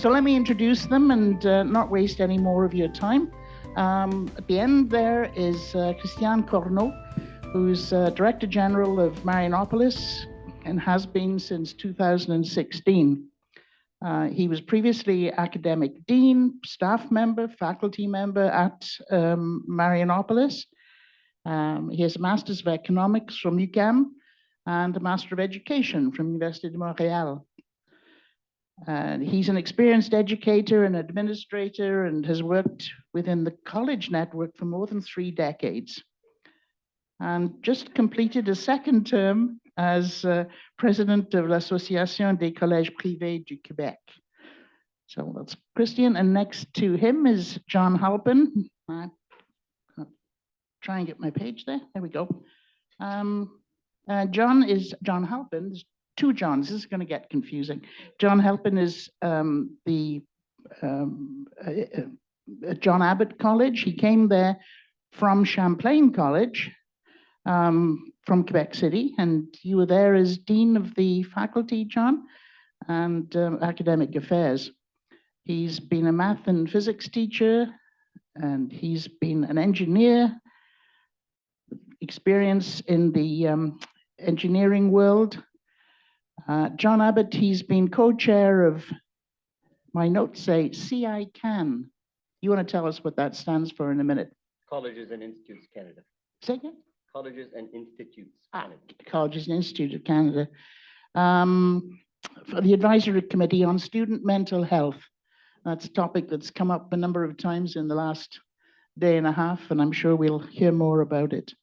So let me introduce them and not waste any more of your time. At the end there is Christian Corno, who's Director General of Marianopolis and has been since 2016. He was previously academic dean, staff member, faculty member at Marianopolis. He has a Master's of Economics from UQAM and a Master of Education from University de Montreal. He's an experienced educator and administrator and has worked within the college network for more than 3 decades. And just completed a second term as president of l'Association des Collèges Privés du Québec. So that's Christian, and next to him is John Halpin. Try and get my page there. There we go. John Halpin. There's 2 Johns. This is going to get confusing. John Halpin is John Abbott College. He came there from Champlain College, from Quebec City, and you were there as Dean of the Faculty, John, and Academic Affairs. He's been a math and physics teacher, and he's been an engineer, experience in the engineering world. John Abbott, he's been co-chair of, my notes say, CICAN. You want to tell us what that stands for in a minute? Colleges and Institutes Canada. Say again? Colleges and Institutes Canada. Colleges and Institutes of Canada. For the Advisory Committee on Student Mental Health. That's a topic that's come up a number of times in the last day and a half, and I'm sure we'll hear more about it.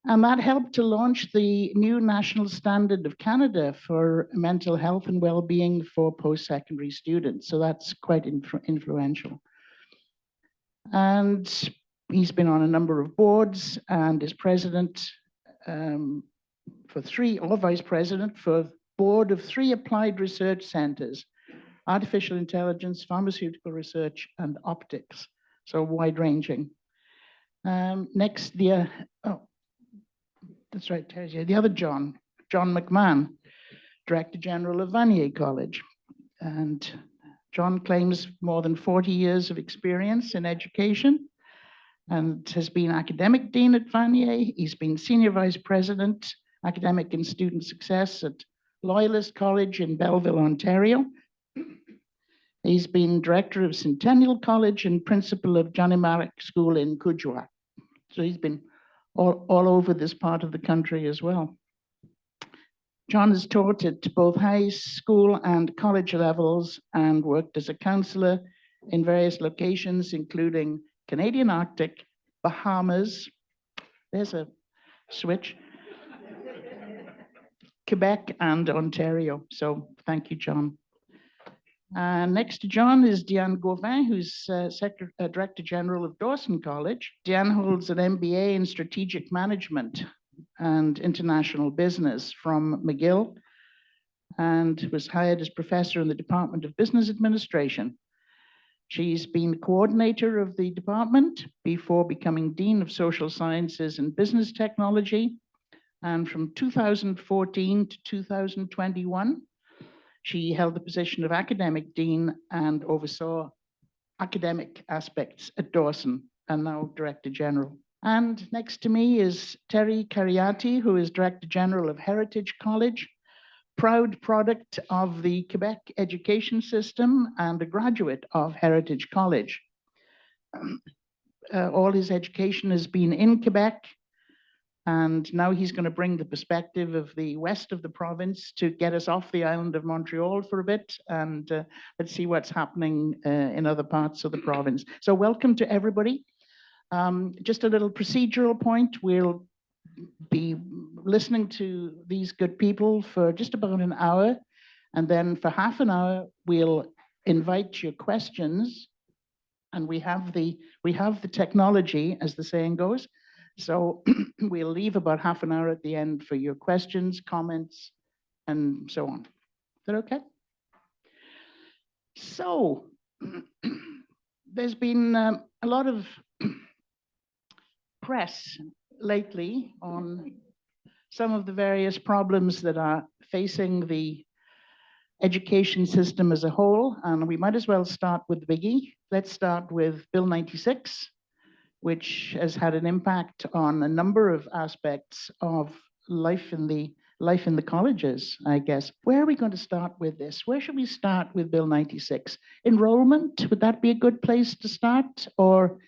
And that helped to launch the new national standard of Canada for mental health and well-being for post-secondary students. So that's quite influential. And he's been on a number of boards and is president for 3, or vice president for board of 3 applied research centers: artificial intelligence, pharmaceutical research, and optics. So wide-ranging. Next, that's right, Teresa. The other John McMahon, Director General of Vanier College. And John claims more than 40 years of experience in education and has been academic dean at Vanier. He's been senior vice president, academic and student success at Loyalist College in Belleville, Ontario. He's been director of Centennial College and principal of Johnny Marek School in Kujua. So he's been all over this part of the country as well. John has taught at both high school and college levels and worked as a counselor in various locations, including Canadian Arctic, Bahamas, there's a switch, Quebec, and Ontario. So thank you, John. Next to John is Diane Gauvin, who's Director General of Dawson College. Diane holds an MBA in Strategic Management and International Business from McGill and was hired as professor in the Department of Business Administration. She's been coordinator of the department before becoming Dean of Social Sciences and Business Technology. And from 2014 to 2021, she held the position of academic dean and oversaw academic aspects at Dawson, and now Director General. And next to me is Terry Kharyati, who is Director General of Heritage College, proud product of the Quebec education system and a graduate of Heritage College. All his education has been in Quebec, and now he's going to bring the perspective of the west of the province to get us off the island of Montreal for a bit, and let's see what's happening in other parts of the province. So welcome to everybody. Just a little procedural point. We'll be listening to these good people for just about an hour, and then for half an hour, we'll invite your questions, and we have the technology, as the saying goes. So we'll leave about half an hour at the end for your questions, comments, and so on. Is that okay? So there's been a lot of press lately on some of the various problems that are facing the education system as a whole, and we might as well start with the biggie. Let's start with Bill 96, which has had an impact on a number of aspects of life in the colleges, I guess. Where are we going to start with this? Where should we start with Bill 96? Enrollment, would that be a good place to start? Or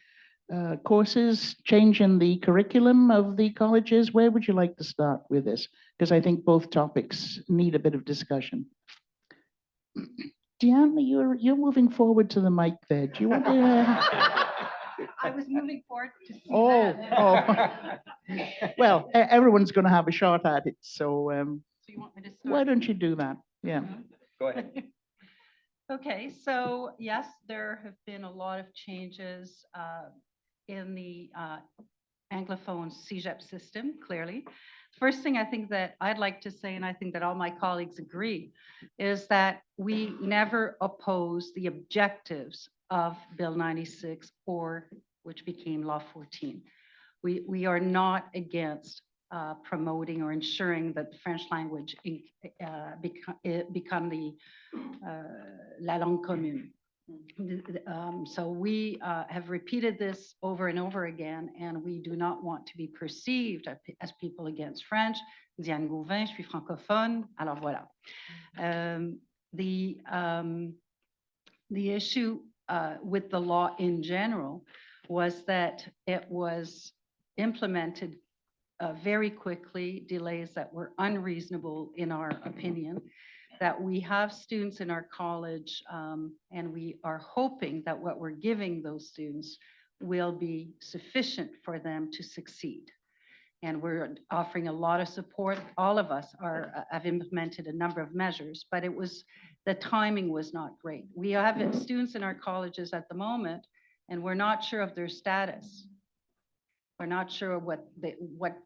courses, change in the curriculum of the colleges? Where would you like to start with this? Because I think both topics need a bit of discussion. Diane, you're moving forward to the mic there. Do you want to? I was moving forward to see Oh, that. Well, everyone's going to have a shot at it. So So you want me to why start? don't you do that? Yeah. Go ahead. Okay, so yes, there have been a lot of changes in the Anglophone CEGEP system, clearly. First thing I think that I'd like to say, and I think that all my colleagues agree, is that we never oppose the objectives of Bill 96, or which became Law 14. We are not against promoting or ensuring that the French language become the la langue commune. So we have repeated this over and over again, and we do not want to be perceived as people against French. Diane Gauvin, je suis francophone, alors voilà. The issue with the law in general was that it was implemented very quickly, delays that were unreasonable in our opinion, that we have students in our college, and we are hoping that what we're giving those students will be sufficient for them to succeed. And we're offering a lot of support. All of us have implemented a number of measures, but the timing was not great. We have students in our colleges at the moment, and we're not sure of their status. We're not sure what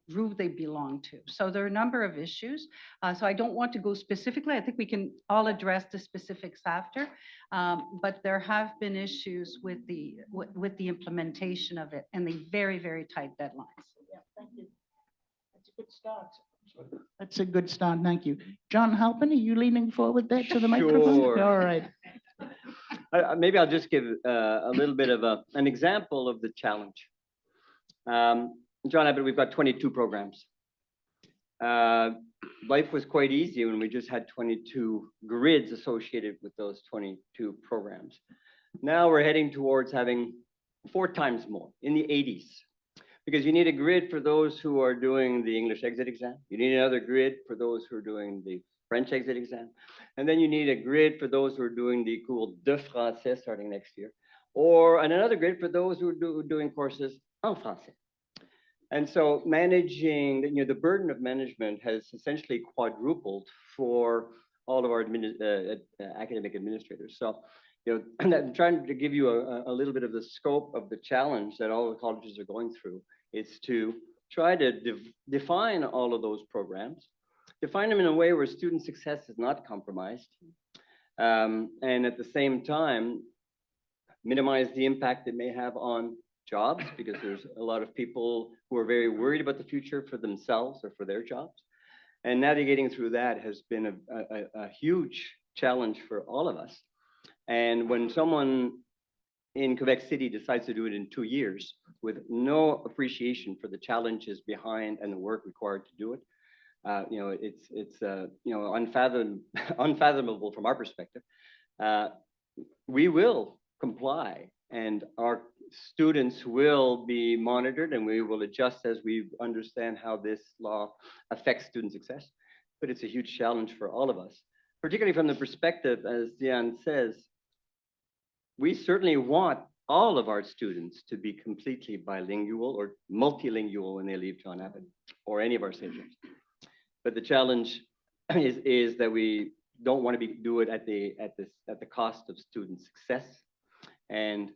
group they belong to. So there are a number of issues. So I don't want to go specifically. I think we can all address the specifics after. But there have been issues with the implementation of it and the very, very tight deadlines. Yeah, thank you. That's a good start. That's a good start. Thank you. John Halpin, are you leaning forward there to the microphone? Sure. All right. Maybe I'll just give a little bit of an example of the challenge. John Abbott, we've got 22 programs. Life was quite easy when we just had 22 grids associated with those 22 programs. Now we're heading towards having 4 times more, in the 80s. Because you need a grid for those who are doing the English exit exam. You need another grid for those who are doing the French exit exam. And then you need a grid for those who are doing the cours de français starting next year. And another grid for those who are doing courses en français. And so managing, the burden of management has essentially quadrupled for all of our academic administrators. So, I'm trying to give you a little bit of the scope of the challenge that all the colleges are going through is to try to define all of those programs, define them in a way where student success is not compromised, and at the same time, minimize the impact it may have on jobs, because there's a lot of people who are very worried about the future for themselves or for their jobs. And navigating through that has been a huge challenge for all of us. And when someone in Quebec City decides to do it in 2 years with no appreciation for the challenges behind and the work required to do it, it's unfathomable from our perspective. We will comply, and our students will be monitored, and we will adjust as we understand how this law affects student success. But it's a huge challenge for all of us, particularly from the perspective, as Diane says, we certainly want all of our students to be completely bilingual or multilingual when they leave John Abbott or any of our CEGEPs. But the challenge is that we don't want to do it at the cost of student success. And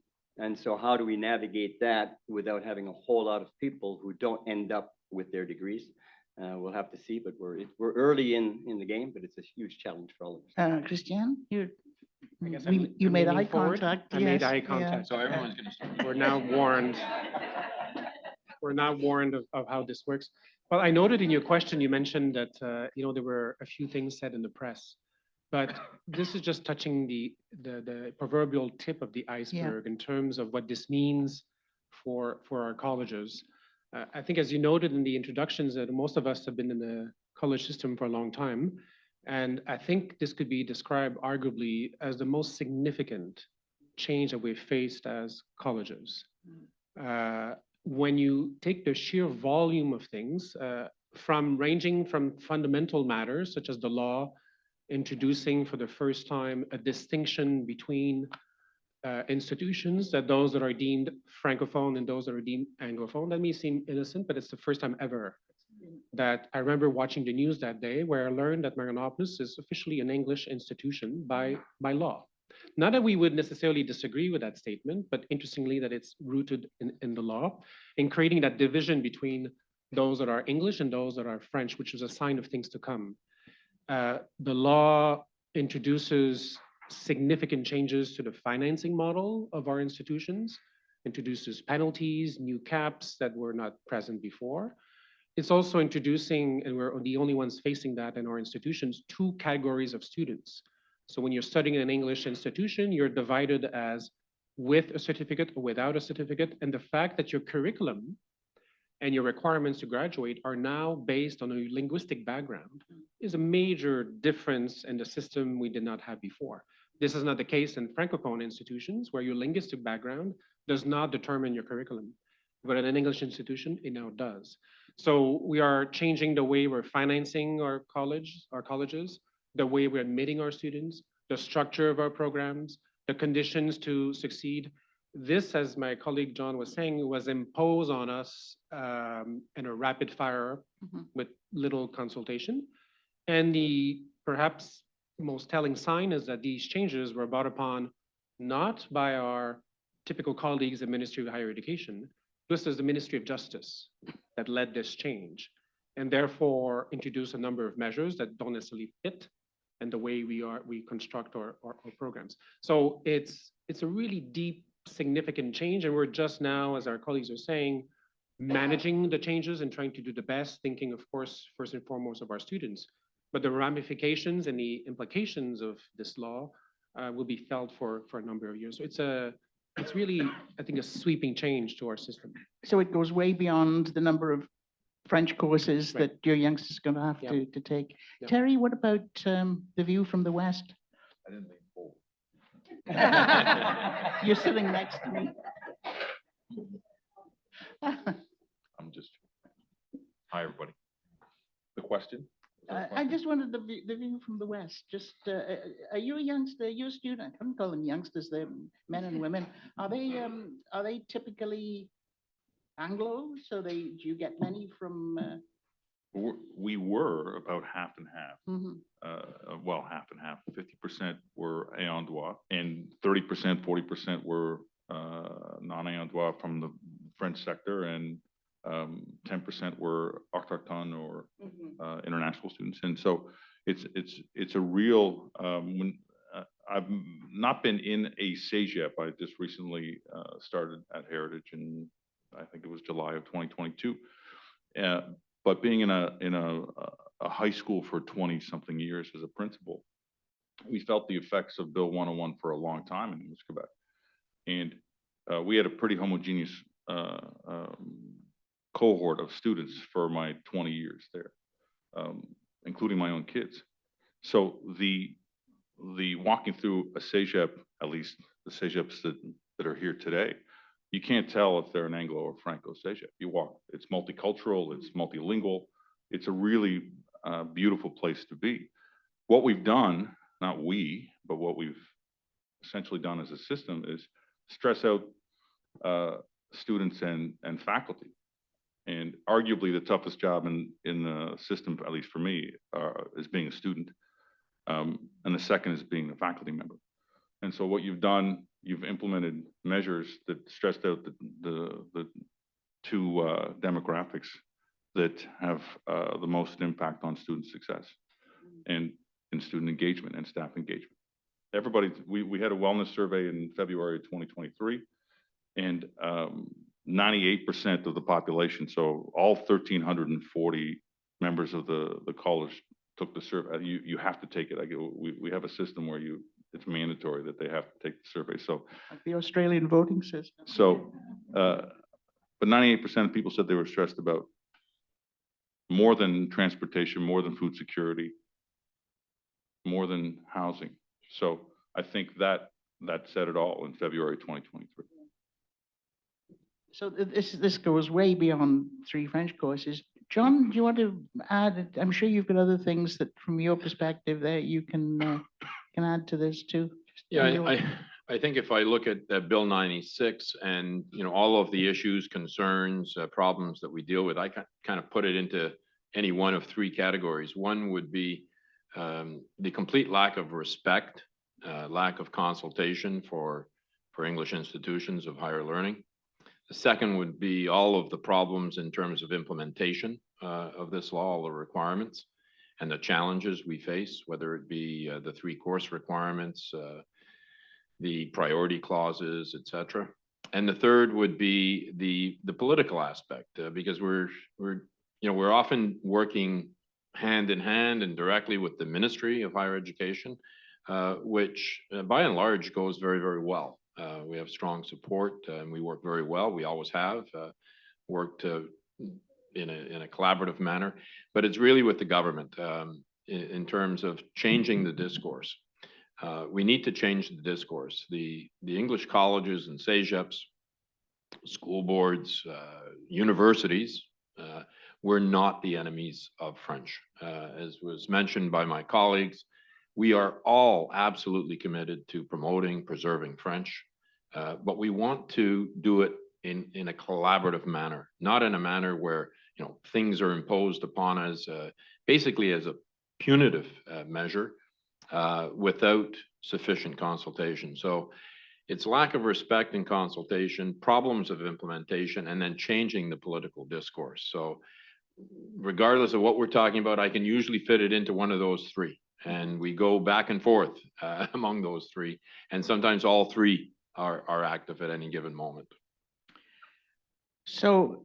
so how do we navigate that without having a whole lot of people who don't end up with their degrees? We'll have to see, but we're early in the game, but it's a huge challenge for all of us. Christiane, I'm you made leaning eye forward. contact. I made yes, eye contact. So everyone's going to start. We're now warned. We're now warned of how this works. Well, I noted in your question, you mentioned that, there were a few things said in the press But this is just touching the proverbial tip of the iceberg in terms of what this means for our colleges. I think, as you noted in the introductions, that most of us have been in the college system for a long time. And I think this could be described arguably as the most significant change that we've faced as colleges. When you take the sheer volume of things, ranging from fundamental matters such as the law, introducing for the first time a distinction between institutions, that those that are deemed francophone and those that are deemed anglophone. That may seem innocent, but it's the first time ever that I remember watching the news that day where I learned that Marianopolis is officially an English institution by law. Not that we would necessarily disagree with that statement, but interestingly that it's rooted in the law, in creating that division between those that are English and those that are French, which is a sign of things to come. The law introduces significant changes to the financing model of our institutions, introduces penalties, new caps that were not present before. It's also introducing, and we're the only ones facing that in our institutions, two categories of students. So when you're studying in an English institution, you're divided as with a certificate or without a certificate. And the fact that your curriculum and your requirements to graduate are now based on a linguistic background is a major difference in the system we did not have before. This is not the case in Francophone institutions where your linguistic background does not determine your curriculum. But in an English institution, it now does. So we are changing the way we're financing our colleges, the way we're admitting our students, the structure of our programs, the conditions to succeed. This, as my colleague John was saying, was imposed on us in a rapid fire with little consultation. And the perhaps most telling sign is that these changes were brought upon not by our typical colleagues at Ministry of Higher Education. This is the Ministry of Justice that led this change and therefore introduced a number of measures that don't necessarily fit and the way we construct our programs. So it's a really deep, significant change, and we're just now, as our colleagues are saying, managing the changes and trying to do the best, thinking, of course, first and foremost of our students. But the ramifications and the implications of this law will be felt for a number of years. So it's really, I think, a sweeping change to our system. So it goes way beyond the number of French courses that your youngsters are going to have to take. Yep. Terry, what about the view from the West? I didn't lean forward. You're sitting next to me. I'm just, hi, everybody. The question? I just wanted the view from the West. Just, are you a youngster? Are you a student? I couldn't call them youngsters. They're men and women. Are they typically Anglo? So do you get many from? We were about half and half. Well, half and half. 50% were ayant droit, and 30%, 40% were non-ayant droit from the French sector, and 10% were autochthone or international students. And so it's a real, I've not been in a CEGEP. I just recently started at Heritage in, I think it was July of 2022. But being in a high school for 20 something years as a principal, we felt the effects of Bill 101 for a long time in English Quebec. And we had a pretty homogeneous cohort of students for my 20 years there, including my own kids. So the walking through a CEGEP, at least the CEGEPs that are here today, you can't tell if they're an Anglo or Franco CEGEP. You walk, it's multicultural, it's multilingual. It's a really beautiful place to be. What we've done, not we, but what we've essentially done as a system is stress out students and faculty. And arguably the toughest job in the system, at least for me, is being a student. And the second is being a faculty member. And so what you've done, you've implemented measures that stressed out the two demographics that have the most impact on student success and student engagement and staff engagement. Everybody, we had a wellness survey in February of 2023, and 98% of the population, so all 1,340 members of the college took the survey. You have to take it. We have a system where it's mandatory that they have to take the survey. So, Like the Australian voting system. But 98% of people said they were stressed about more than transportation, more than food security, more than housing. So I think that said it all in February 2023. So this goes way beyond 3 French courses. John, do you want to add? I'm sure you've got other things that, from your perspective, there you can add to this too. Yeah, I think if I look at Bill 96 and, all of the issues, concerns, problems that we deal with, I kind of put it into any one of 3 categories. One would be the complete lack of respect, lack of consultation for English institutions of higher learning. The second would be all of the problems in terms of implementation of this law, all the requirements and the challenges we face, whether it be the 3 course requirements, the priority clauses, et cetera. And the third would be the political aspect, because we're often working hand in hand and directly with the Ministry of Higher Education, which by and large goes very, very well. We have strong support and we work very well. We always have worked in a collaborative manner, but it's really with the government in terms of changing the discourse. We need to change the discourse. The English colleges and CEGEPs, school boards, universities, we're not the enemies of French. As was mentioned by my colleagues, we are all absolutely committed to promoting, preserving French, but we want to do it in a collaborative manner, not in a manner where things are imposed upon us basically as a punitive measure without sufficient consultation. So it's lack of respect and consultation, problems of implementation, and then changing the political discourse. So regardless of what we're talking about, I can usually fit it into one of those 3. And we go back and forth among those 3. And sometimes all 3 are active at any given moment. So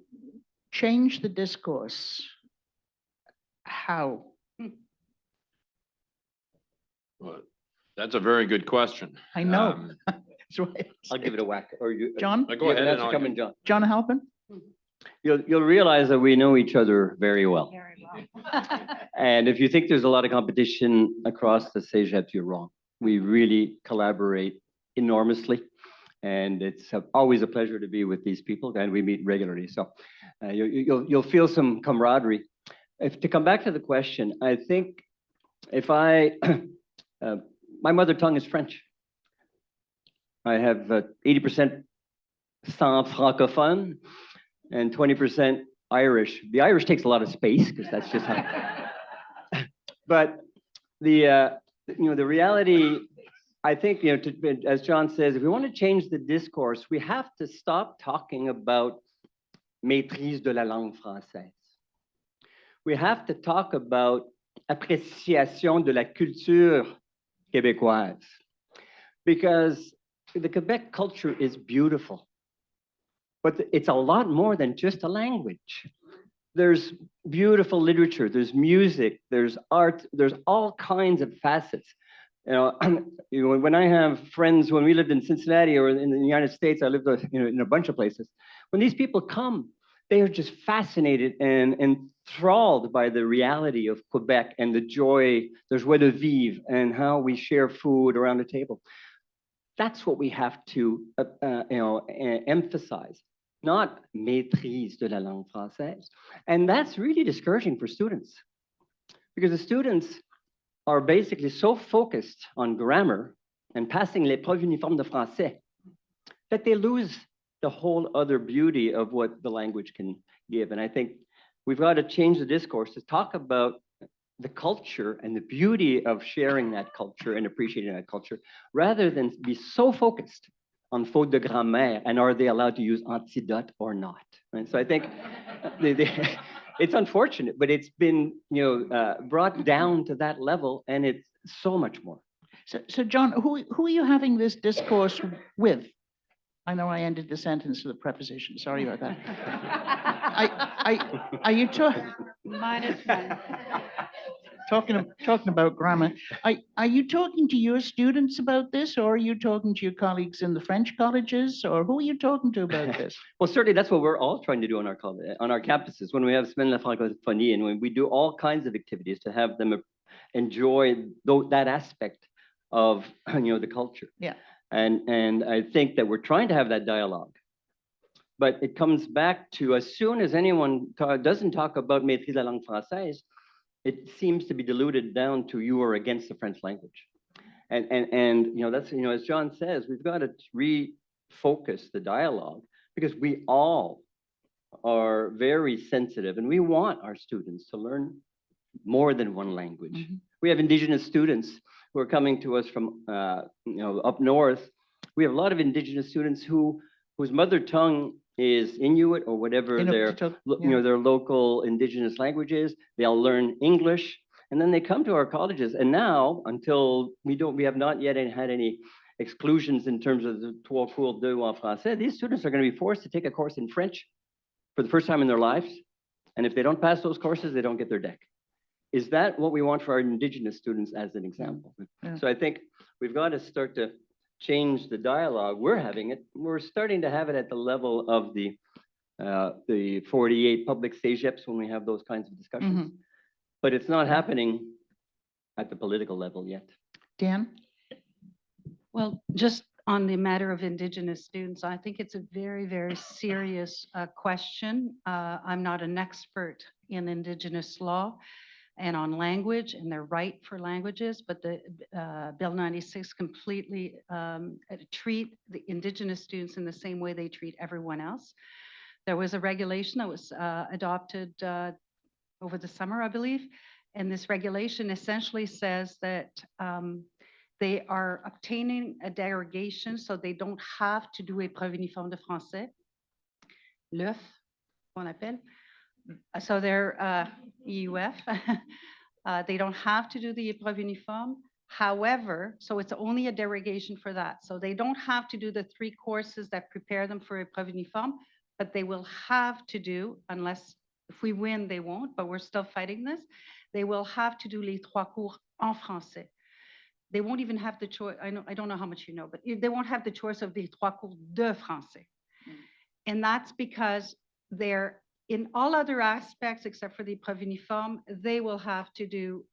change the discourse. How? Well, that's a very good question. I know. That's why I'll give it a whack. Or you, John? Go ahead. That's coming, John. John Halpin? You'll realize that we know each other very well. Very well. And if you think there's a lot of competition across the CEGEPs, you're wrong. We really collaborate enormously. And it's always a pleasure to be with these people, and we meet regularly. So you'll feel some camaraderie. To come back to the question, I think if my mother tongue is French. I have 80% sans francophone and 20% Irish. The Irish takes a lot of space because that's just how. But the reality, I think, as John says, if we want to change the discourse, we have to stop talking about maîtrise de la langue française. We have to talk about appréciation de la culture québécoise, because the Quebec culture is beautiful, but it's a lot more than just a language. There's beautiful literature, there's music, there's art, there's all kinds of facets. When I have friends, when we lived in Cincinnati or in the United States, I lived in a bunch of places. When these people come, they are just fascinated and enthralled by the reality of Quebec and the joy, the joie de vivre, and how we share food around the table. That's what we have to emphasize, not maîtrise de la langue française. And that's really discouraging for students, because the students are basically so focused on grammar and passing l'épreuve uniforme de français that they lose the whole other beauty of what the language can give. And I think we've got to change the discourse to talk about the culture and the beauty of sharing that culture and appreciating that culture, rather than be so focused on faute de grammaire and are they allowed to use antidote or not. And so I think it's unfortunate, but it's been brought down to that level, and it's so much more. So John, who are you having this discourse with? I know I ended the sentence with a preposition. Sorry about that. Are you talking? Minus one. talking about grammar. Are you talking to your students about this, or are you talking to your colleagues in the French colleges, or who are you talking to about this? Well, certainly that's what we're all trying to do on our college, on our campuses, when we have Semaine de la Francophonie, and when we do all kinds of activities to have them enjoy that aspect of, the culture. Yeah. And I think that we're trying to have that dialogue. But it comes back to, as soon as anyone doesn't talk about maîtrise de la langue française, it seems to be diluted down to you are against the French language. And that's, as John says, we've got to refocus the dialogue, because we all are very sensitive and we want our students to learn more than one language. Mhm. We have Indigenous students who are coming to us from, up north. We have a lot of Indigenous students whose mother tongue is Inuit or whatever their their local Indigenous language is. They'll learn English, and then they come to our colleges. And now, until we have not yet had any exclusions in terms of the 3 cours de en français, these students are going to be forced to take a course in French for the first time in their lives. And if they don't pass those courses, they don't get their deck. Is that what we want for our Indigenous students, as an example? Yeah. So I think we've got to start to change the dialogue. We're having it. We're starting to have it at the level of the 48 public CEGEPs when we have those kinds of discussions. But it's not happening at the political level yet. Dan? Well, just on the matter of Indigenous students, I think it's a very, very serious question. I'm not an expert in Indigenous law and on language and their right for languages, but the Bill 96 completely treat the Indigenous students in the same way they treat everyone else. There was a regulation that was adopted over the summer, I believe, and this regulation essentially says that they are obtaining a derogation, so they don't have to do épreuve uniforme de français, l'EUF, qu'on appelle. So they're EUF. They don't have to do the épreuve uniforme. However, so it's only a derogation for that. So they don't have to do the 3 courses that prepare them for épreuve uniforme, but they will have to do, unless if we win, they won't, but we're still fighting this. They will have to do les 3 cours en français. They won't even have the choice. I don't know how much you know, but they won't have the choice of the 3 cours de français. And that's because they're in all other aspects except for the épreuve uniforme, they will have to do,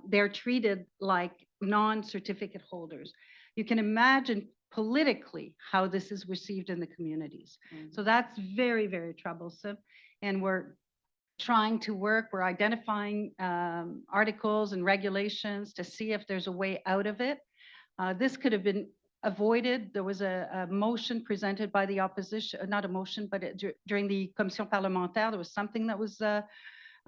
they're treated like non-certificate holders. You can imagine politically how this is received in the communities. So that's very, very troublesome. And we're trying to work, we're identifying articles and regulations to see if there's a way out of it. This could have been avoided. There was a motion presented by the opposition, not a motion, but during the commission parlementaire, there was something that was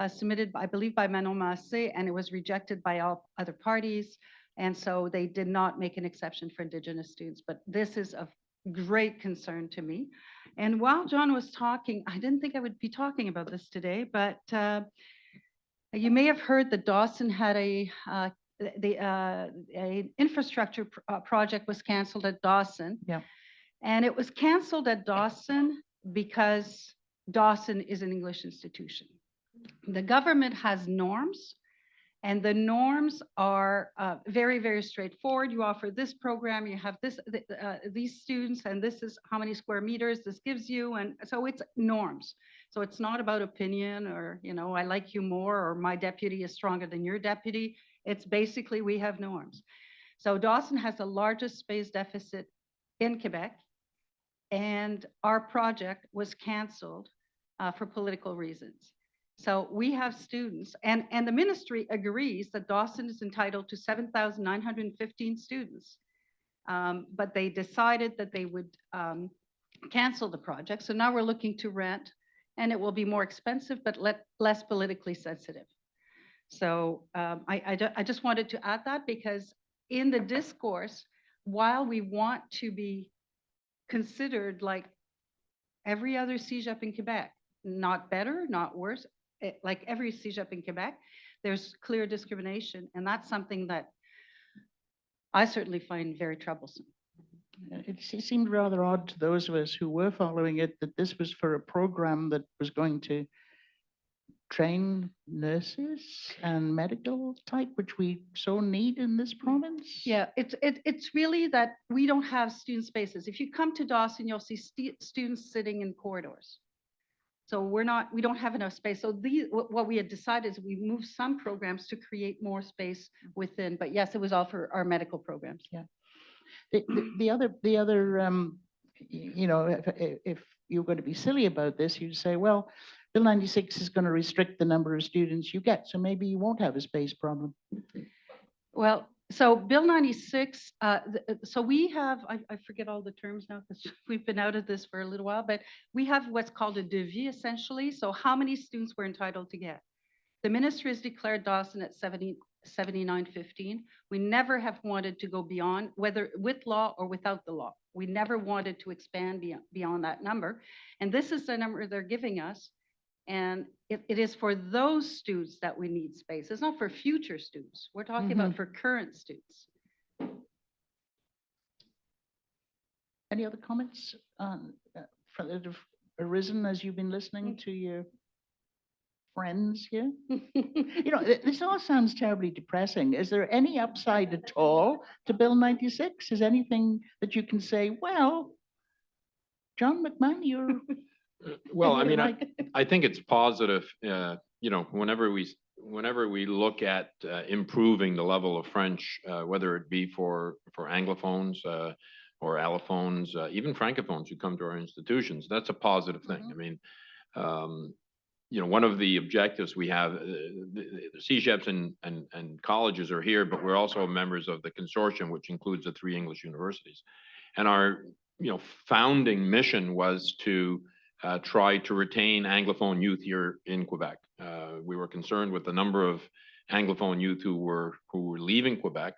submitted, I believe, by Manon Massé, and it was rejected by all other parties. And so they did not make an exception for Indigenous students, but this is of great concern to me. And while John was talking, I didn't think I would be talking about this today, but you may have heard that Dawson had a infrastructure project was canceled at Dawson. Yeah. And it was canceled at Dawson because Dawson is an English institution. The government has norms, and the norms are very, very straightforward. You offer this program, you have this, these students, and this is how many square meters this gives you. And so it's norms. So it's not about opinion or, I like you more, or my deputy is stronger than your deputy. It's basically, we have norms. So Dawson has the largest space deficit in Quebec, and our project was canceled for political reasons. So we have students, and the ministry agrees that Dawson is entitled to 7,915 students. But they decided that they would cancel the project. So now we're looking to rent, and it will be more expensive, but less politically sensitive. So I just wanted to add that, because in the discourse, while we want to be considered like every other CEGEP in Quebec, not better, not worse, like every CEGEP in Quebec, there's clear discrimination. And that's something that I certainly find very troublesome. It seemed rather odd to those of us who were following it that this was for a program that was going to train nurses and medical type, which we so need in this province? Yeah, it's really that we don't have student spaces. If you come to Dawson, you'll see students sitting in corridors. So we don't have enough space. So what we had decided is we moved some programs to create more space within, but yes, it was all for our medical programs. Yeah. The other, you know, if you're going to be silly about this, you'd say, well, Bill 96 is going to restrict the number of students you get, so maybe you won't have a space problem. Well, so Bill 96, so we have, I forget all the terms now because we've been out of this for a little while, but we have what's called a devis essentially. So how many students we're entitled to get? The ministry has declared Dawson at 7915. We never have wanted to go beyond, whether with law or without the law. We never wanted to expand beyond that number. And this is the number they're giving us. And it is for those students that we need space. It's not for future students. We're talking about for current students. Any other comments that have arisen as you've been listening to your friends here? You know, this all sounds terribly depressing. Is there any upside at all to Bill 96? Is anything that you can say, well, John McMahon, you're... Well, I mean, like- I think it's positive, you know, whenever we look at improving the level of French, whether it be for Anglophones or allophones, even Francophones who come to our institutions, that's a positive thing. I mean, you know, one of the objectives we have, the CEGEPs and colleges are here, but we're also members of the consortium, which includes the 3 English universities. And our, you know, founding mission was to try to retain Anglophone youth here in Quebec. We were concerned with the number of Anglophone youth who were leaving Quebec.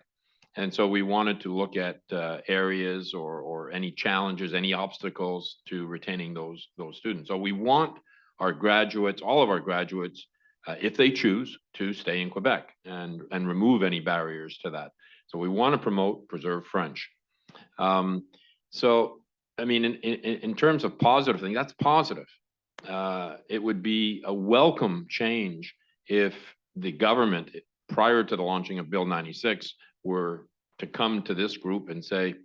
And so we wanted to look at areas or any challenges, any obstacles to retaining those students. So we want our graduates, all of our graduates, if they choose to stay in Quebec and remove any barriers to that. So we want to preserve French. So, I mean, in terms of positive thing, that's positive. It would be a welcome change if the government, prior to the launching of Bill 96, were to come to this group and say,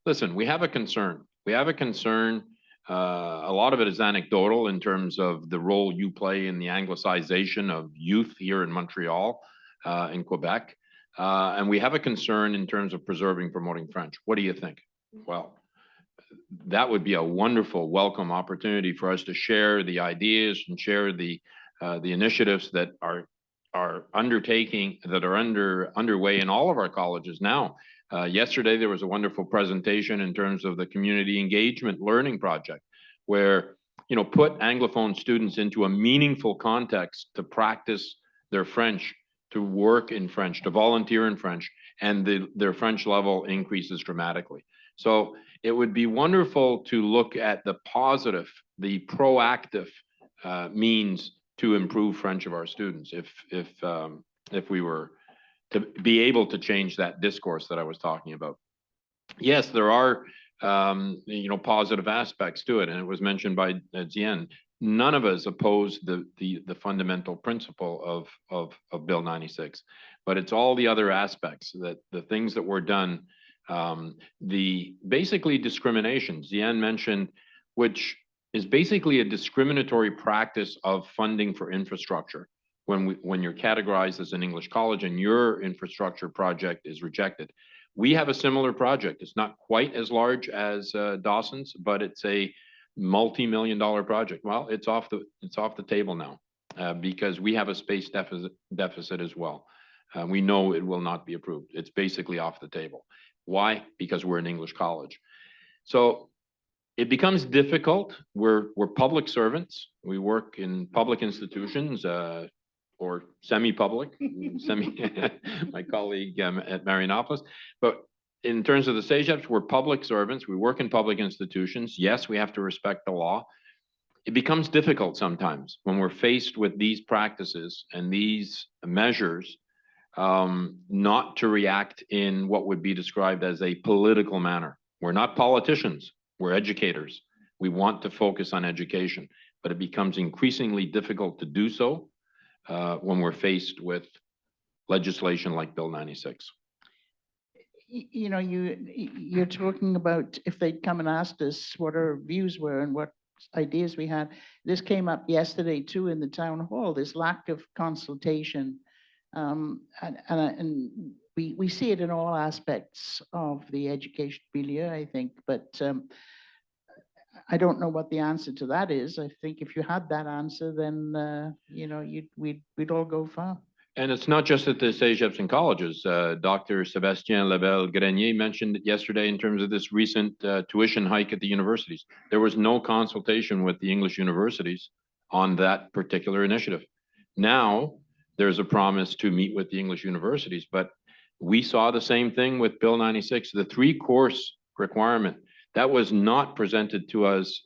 listen, we have a concern. We have a concern. A lot of it is anecdotal in terms of the role you play in the anglicization of youth here in Montreal, in Quebec. And we have a concern in terms of preserving, promoting French. What do you think? Well, that would be a wonderful welcome opportunity for us to share the ideas and share the initiatives that are underway in all of our colleges now. Yesterday, there was a wonderful presentation in terms of the community engagement learning project, where, you know, put Anglophone students into a meaningful context to practice their French, to work in French, to volunteer in French, and their French level increases dramatically. So it would be wonderful to look at the positive, the proactive means to improve French of our students if we were to be able to change that discourse that I was talking about. Yes, there are you know, positive aspects to it, and it was mentioned by Diane. None of us oppose the fundamental principle of Bill 96, but it's all the other aspects, that the things that were done, the basically discriminations Diane mentioned, which is basically a discriminatory practice of funding for infrastructure. When you're categorized as an English college and your infrastructure project is rejected. We have a similar project. It's not quite as large as Dawson's, but it's a multi-million-dollar project. Well, it's off the table now because we have a space deficit as well. We know it will not be approved. It's basically off the table. Why? Because we're an English college. So it becomes difficult. We're public servants. We work in public institutions. Or semi-public, my colleague at Marianopolis. But in terms of the CEGEPs, we're public servants. We work in public institutions. Yes, we have to respect the law. It becomes difficult sometimes when we're faced with these practices and these measures, not to react in what would be described as a political manner. We're not politicians, we're educators. We want to focus on education, but it becomes increasingly difficult to do so. when we're faced with legislation like Bill 96. You know, you're talking about if they'd come and asked us what our views were and what ideas we had. This came up yesterday too in the town hall, this lack of consultation. And we see it in all aspects of the education milieu, I think, but I don't know what the answer to that is. I think if you had that answer, then, you know, we'd all go far. And it's not just at the CEGEPs and colleges. Dr. Sébastien Lebel-Grenier mentioned it yesterday in terms of this recent tuition hike at the universities. There was no consultation with the English universities on that particular initiative. Now, there's a promise to meet with the English universities, but we saw the same thing with Bill 96, the 3-course requirement. That was not presented to us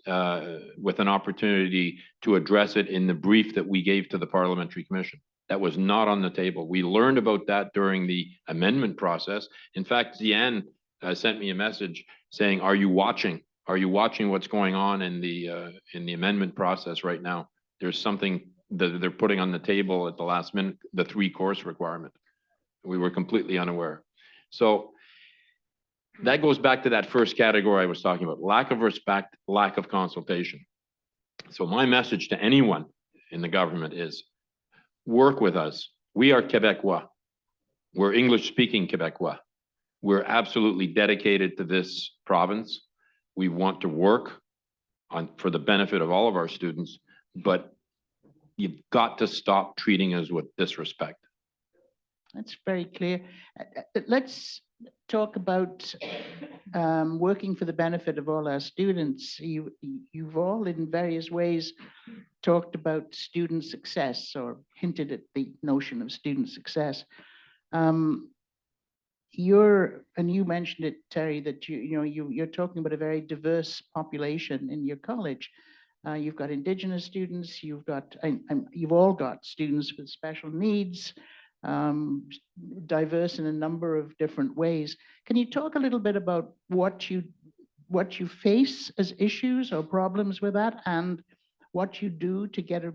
with an opportunity to address it in the brief that we gave to the Parliamentary Commission. That was not on the table. We learned about that during the amendment process. In fact, Diane sent me a message saying, "Are you watching? Are you watching what's going on in the amendment process right now? There's something that they're putting on the table at the last minute, the 3-course requirement." We were completely unaware. So that goes back to that first category I was talking about: lack of respect, lack of consultation. So my message to anyone in the government is, work with us. We are Quebecois. We're English-speaking Quebecois. We're absolutely dedicated to this province. We want to work for the benefit of all of our students, but you've got to stop treating us with disrespect. That's very clear. Let's talk about working for the benefit of all our students. You've all in various ways talked about student success or hinted at the notion of student success. And you mentioned it, Terry, that you're talking about a very diverse population in your college. You've got Indigenous students, you've all got students with special needs, diverse in a number of different ways. Can you talk a little bit about what you face as issues or problems with that, and what you do to get a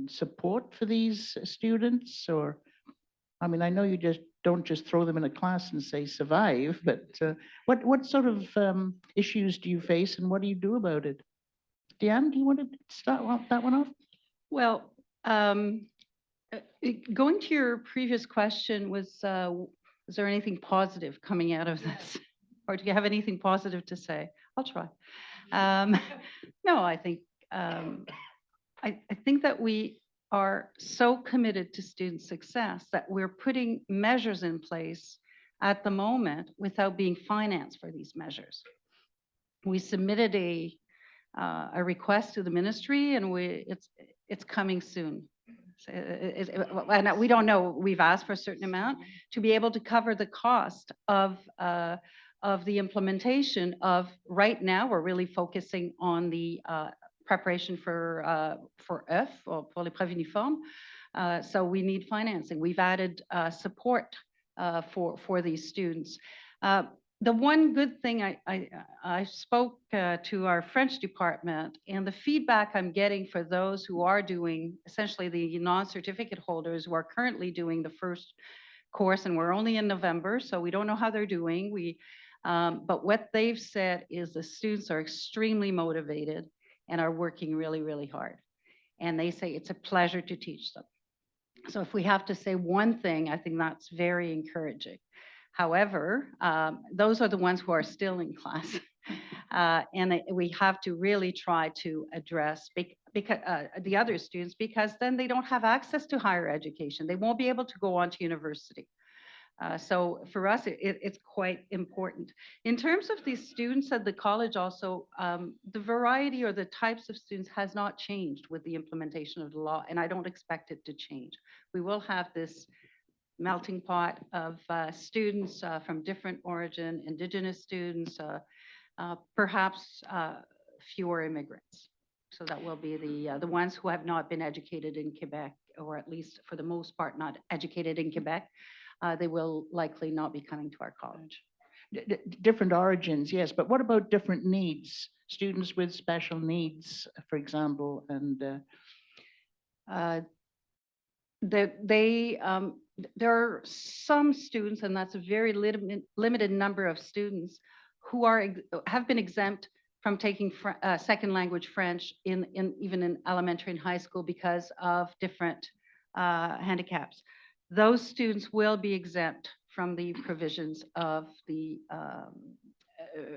support for these students? Or, I mean, I know you don't just throw them in a class and say survive, but what sort of issues do you face and what do you do about it? Diane, do you want to start that one off? Well, going to your previous question, was there anything positive coming out of this? Or do you have anything positive to say? I'll try. No, I think that we are so committed to student success that we're putting measures in place at the moment without being financed for these measures. We submitted a request to the ministry, and it's coming soon. So and we don't know, we've asked for a certain amount to be able to cover the cost of the implementation of. Right now, we're really focusing on the preparation for F, or pour l'épreuve uniforme. So we need financing. We've added support for these students. The one good thing, I spoke to our French department, and the feedback I'm getting for those who are doing, essentially the non-certificate holders who are currently doing the first course, and we're only in November, so we don't know how they're doing. But what they've said is the students are extremely motivated and are working really, really hard. And they say it's a pleasure to teach them. So if we have to say one thing, I think that's very encouraging. However, those are the ones who are still in class. And we have to really try to address the other students, because then they don't have access to higher education. They won't be able to go on to university. So for us, it's quite important. In terms of the students at the college also, the variety or the types of students has not changed with the implementation of the law, and I don't expect it to change. We will have this melting pot of students from different origin, Indigenous students, perhaps fewer immigrants. So that will be the ones who have not been educated in Quebec, or at least for the most part not educated in Quebec. They will likely not be coming to our college. Different origins, yes, but what about different needs? Students with special needs, for example, and There are some students, and that's a very limited number of students who have been exempt from taking second language French even in elementary and high school because of different handicaps. Those students will be exempt from the provisions of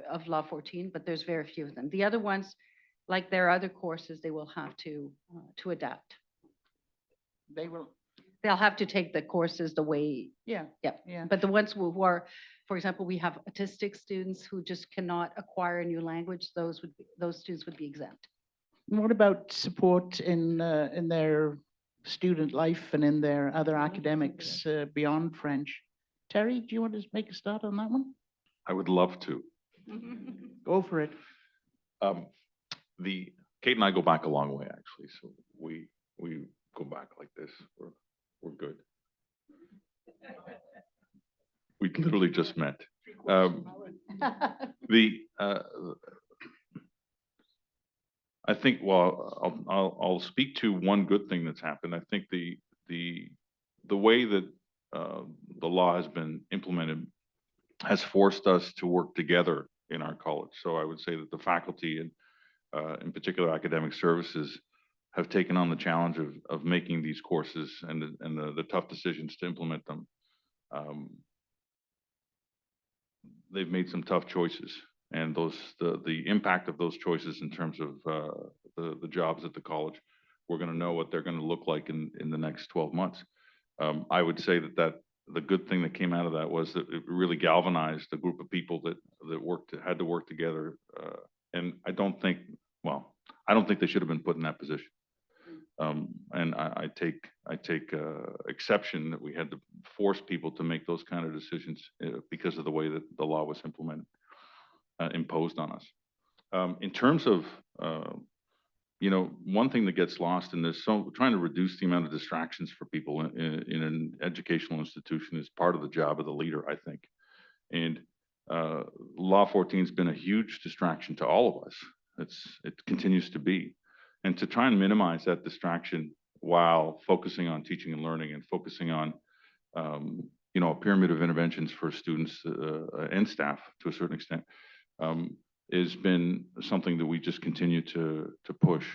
of Law 14, but there's very few of them. The other ones, like their other courses, they will have to adapt. They will, They'll have to take the courses the way, yeah, yep. yeah. But the ones who are, for example, we have autistic students who just cannot acquire a new language, those students would be exempt. What about support in their student life and in their other academics beyond French? Terry, do you want to make a start on that one? I would love to. Go for it. Kate and I go back a long way, actually, so we go back like this. We're good. We literally just met. I think, well, I'll speak to one good thing that's happened. I think the way that the law has been implemented has forced us to work together in our college. So I would say that the faculty and in particular academic services have taken on the challenge of making these courses and the tough decisions to implement them. They've made some tough choices, and the impact of those choices in terms of the jobs at the college, we're going to know what they're going to look like in the next 12 months. I would say that the good thing that came out of that was that it really galvanized a group of people that had to work together. And I don't think they should have been put in that position. And I take exception that we had to force people to make those kind of decisions because of the way that the law was implemented, imposed on us. In terms of, one thing that gets lost in this, so trying to reduce the amount of distractions for people in an educational institution is part of the job of the leader, I think. And Law 14 has been a huge distraction to all of us. It continues to be. And to try and minimize that distraction while focusing on teaching and learning and focusing on, a pyramid of interventions for students and staff to a certain extent, has been something that we just continue to push,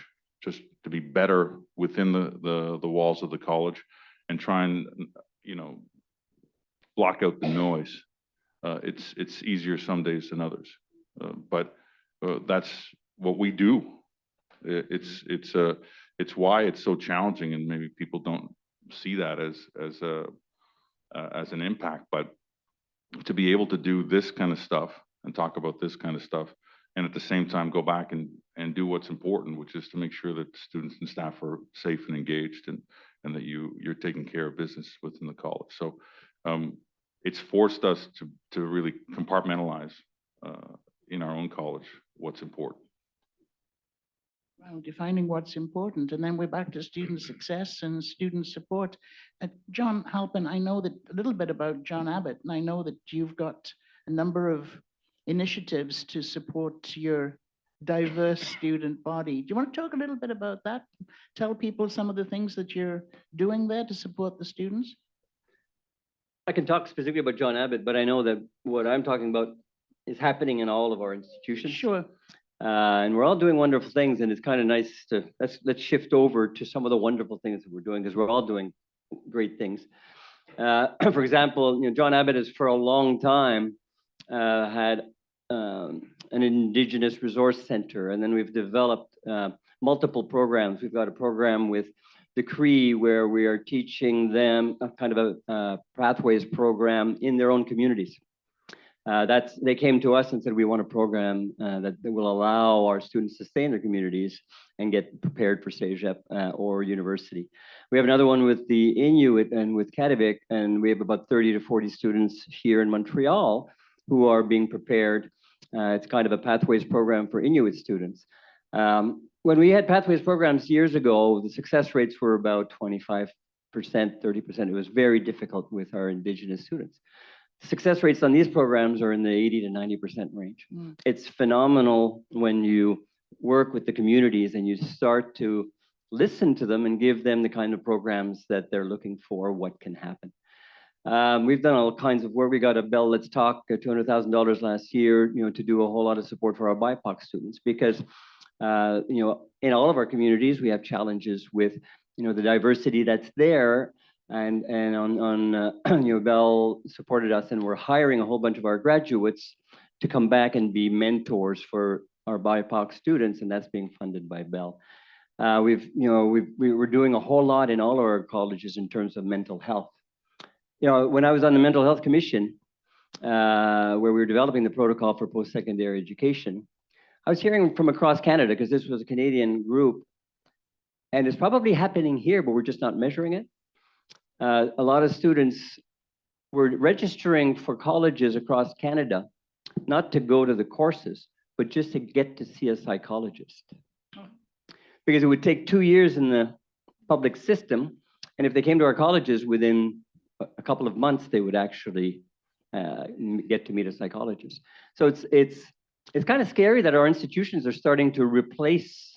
just to be better within the walls of the college and try and, block out the noise. It's easier some days than others, but that's what we do. It's why it's so challenging, and maybe people don't see that as an impact. But to be able to do this kind of stuff and talk about this kind of stuff, and at the same time go back and do what's important, which is to make sure that students and staff are safe and engaged, and that you're taking care of business within the college. So it's forced us to really compartmentalize in our own college what's important. Well, defining what's important, and then we're back to student success and student support. John Halpin, I know that a little bit about John Abbott, and I know that you've got a number of initiatives to support your diverse student body. Do you want to talk a little bit about that? Tell people some of the things that you're doing there to support the students? I can talk specifically about John Abbott, but I know that what I'm talking about is happening in all of our institutions. Sure. And we're all doing wonderful things, and it's kind of nice to let's shift over to some of the wonderful things that we're doing, because we're all doing great things. For example, John Abbott has for a long time had an Indigenous Resource Center, and then we've developed multiple programs. We've got a program with the Cree where we are teaching them a kind of a pathways program in their own communities. They came to us and said, we want a program that will allow our students to stay in their communities and get prepared for CEGEP or university. We have another one with the Inuit and with Kharyati, and we have about 30 to 40 students here in Montreal who are being prepared. It's kind of a pathways program for Inuit students. When we had pathways programs years ago, the success rates were about 25%, 30%. It was very difficult with our Indigenous students. Success rates on these programs are in the 80 to 90% range. It's phenomenal when you work with the communities and you start to listen to them and give them the kind of programs that they're looking for, what can happen. We've done all kinds of work. We got a Bell Let's Talk, $200,000 last year, to do a whole lot of support for our BIPOC students, because, in all of our communities, we have challenges with, the diversity that's there. And Bell supported us, and we're hiring a whole bunch of our graduates to come back and be mentors for our BIPOC students, and that's being funded by Bell. We're doing a whole lot in all our colleges in terms of mental health. When I was on the Mental Health Commission, where we were developing the protocol for post-secondary education, I was hearing from across Canada, because this was a Canadian group, and it's probably happening here, but we're just not measuring it. A lot of students were registering for colleges across Canada, not to go to the courses, but just to get to see a psychologist. Because it would take 2 years in the public system, and if they came to our colleges within a couple of months, they would actually get to meet a psychologist. So it's kind of scary that our institutions are starting to replace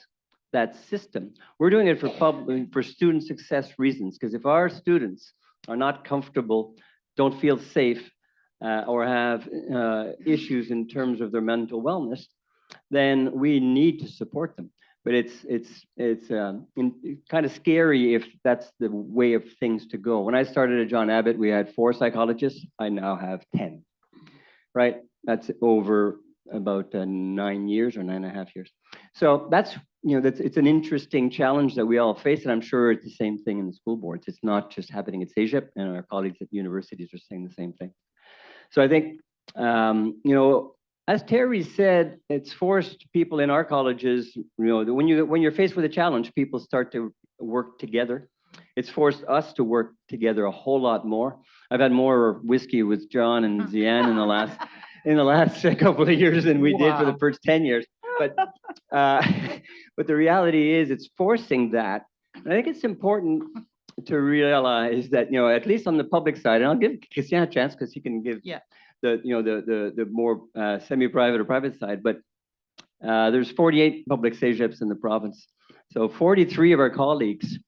that system. We're doing it for student success reasons, because if our students are not comfortable, don't feel safe, or have issues in terms of their mental wellness, then we need to support them. But it's kind of scary if that's the way of things to go. When I started at John Abbott, we had 4 psychologists. I now have 10, right? That's over about 9 years or 9.5 years. So that's, it's an interesting challenge that we all face, and I'm sure it's the same thing in the school boards. It's not just happening at CEGEP, and our colleagues at universities are saying the same thing. So I think, as Terry said, it's forced people in our colleges, when you're faced with a challenge, people start to work together. It's forced us to work together a whole lot more. I've had more whiskey with John and Diane in the last couple of years than we did for the first 10 years. But the reality is, it's forcing that. And I think it's important to realize that, at least on the public side, and I'll give Christian a chance because he can give the more semi-private or private side, but there's 48 public CEGEPs in the province. So 43 of our colleagues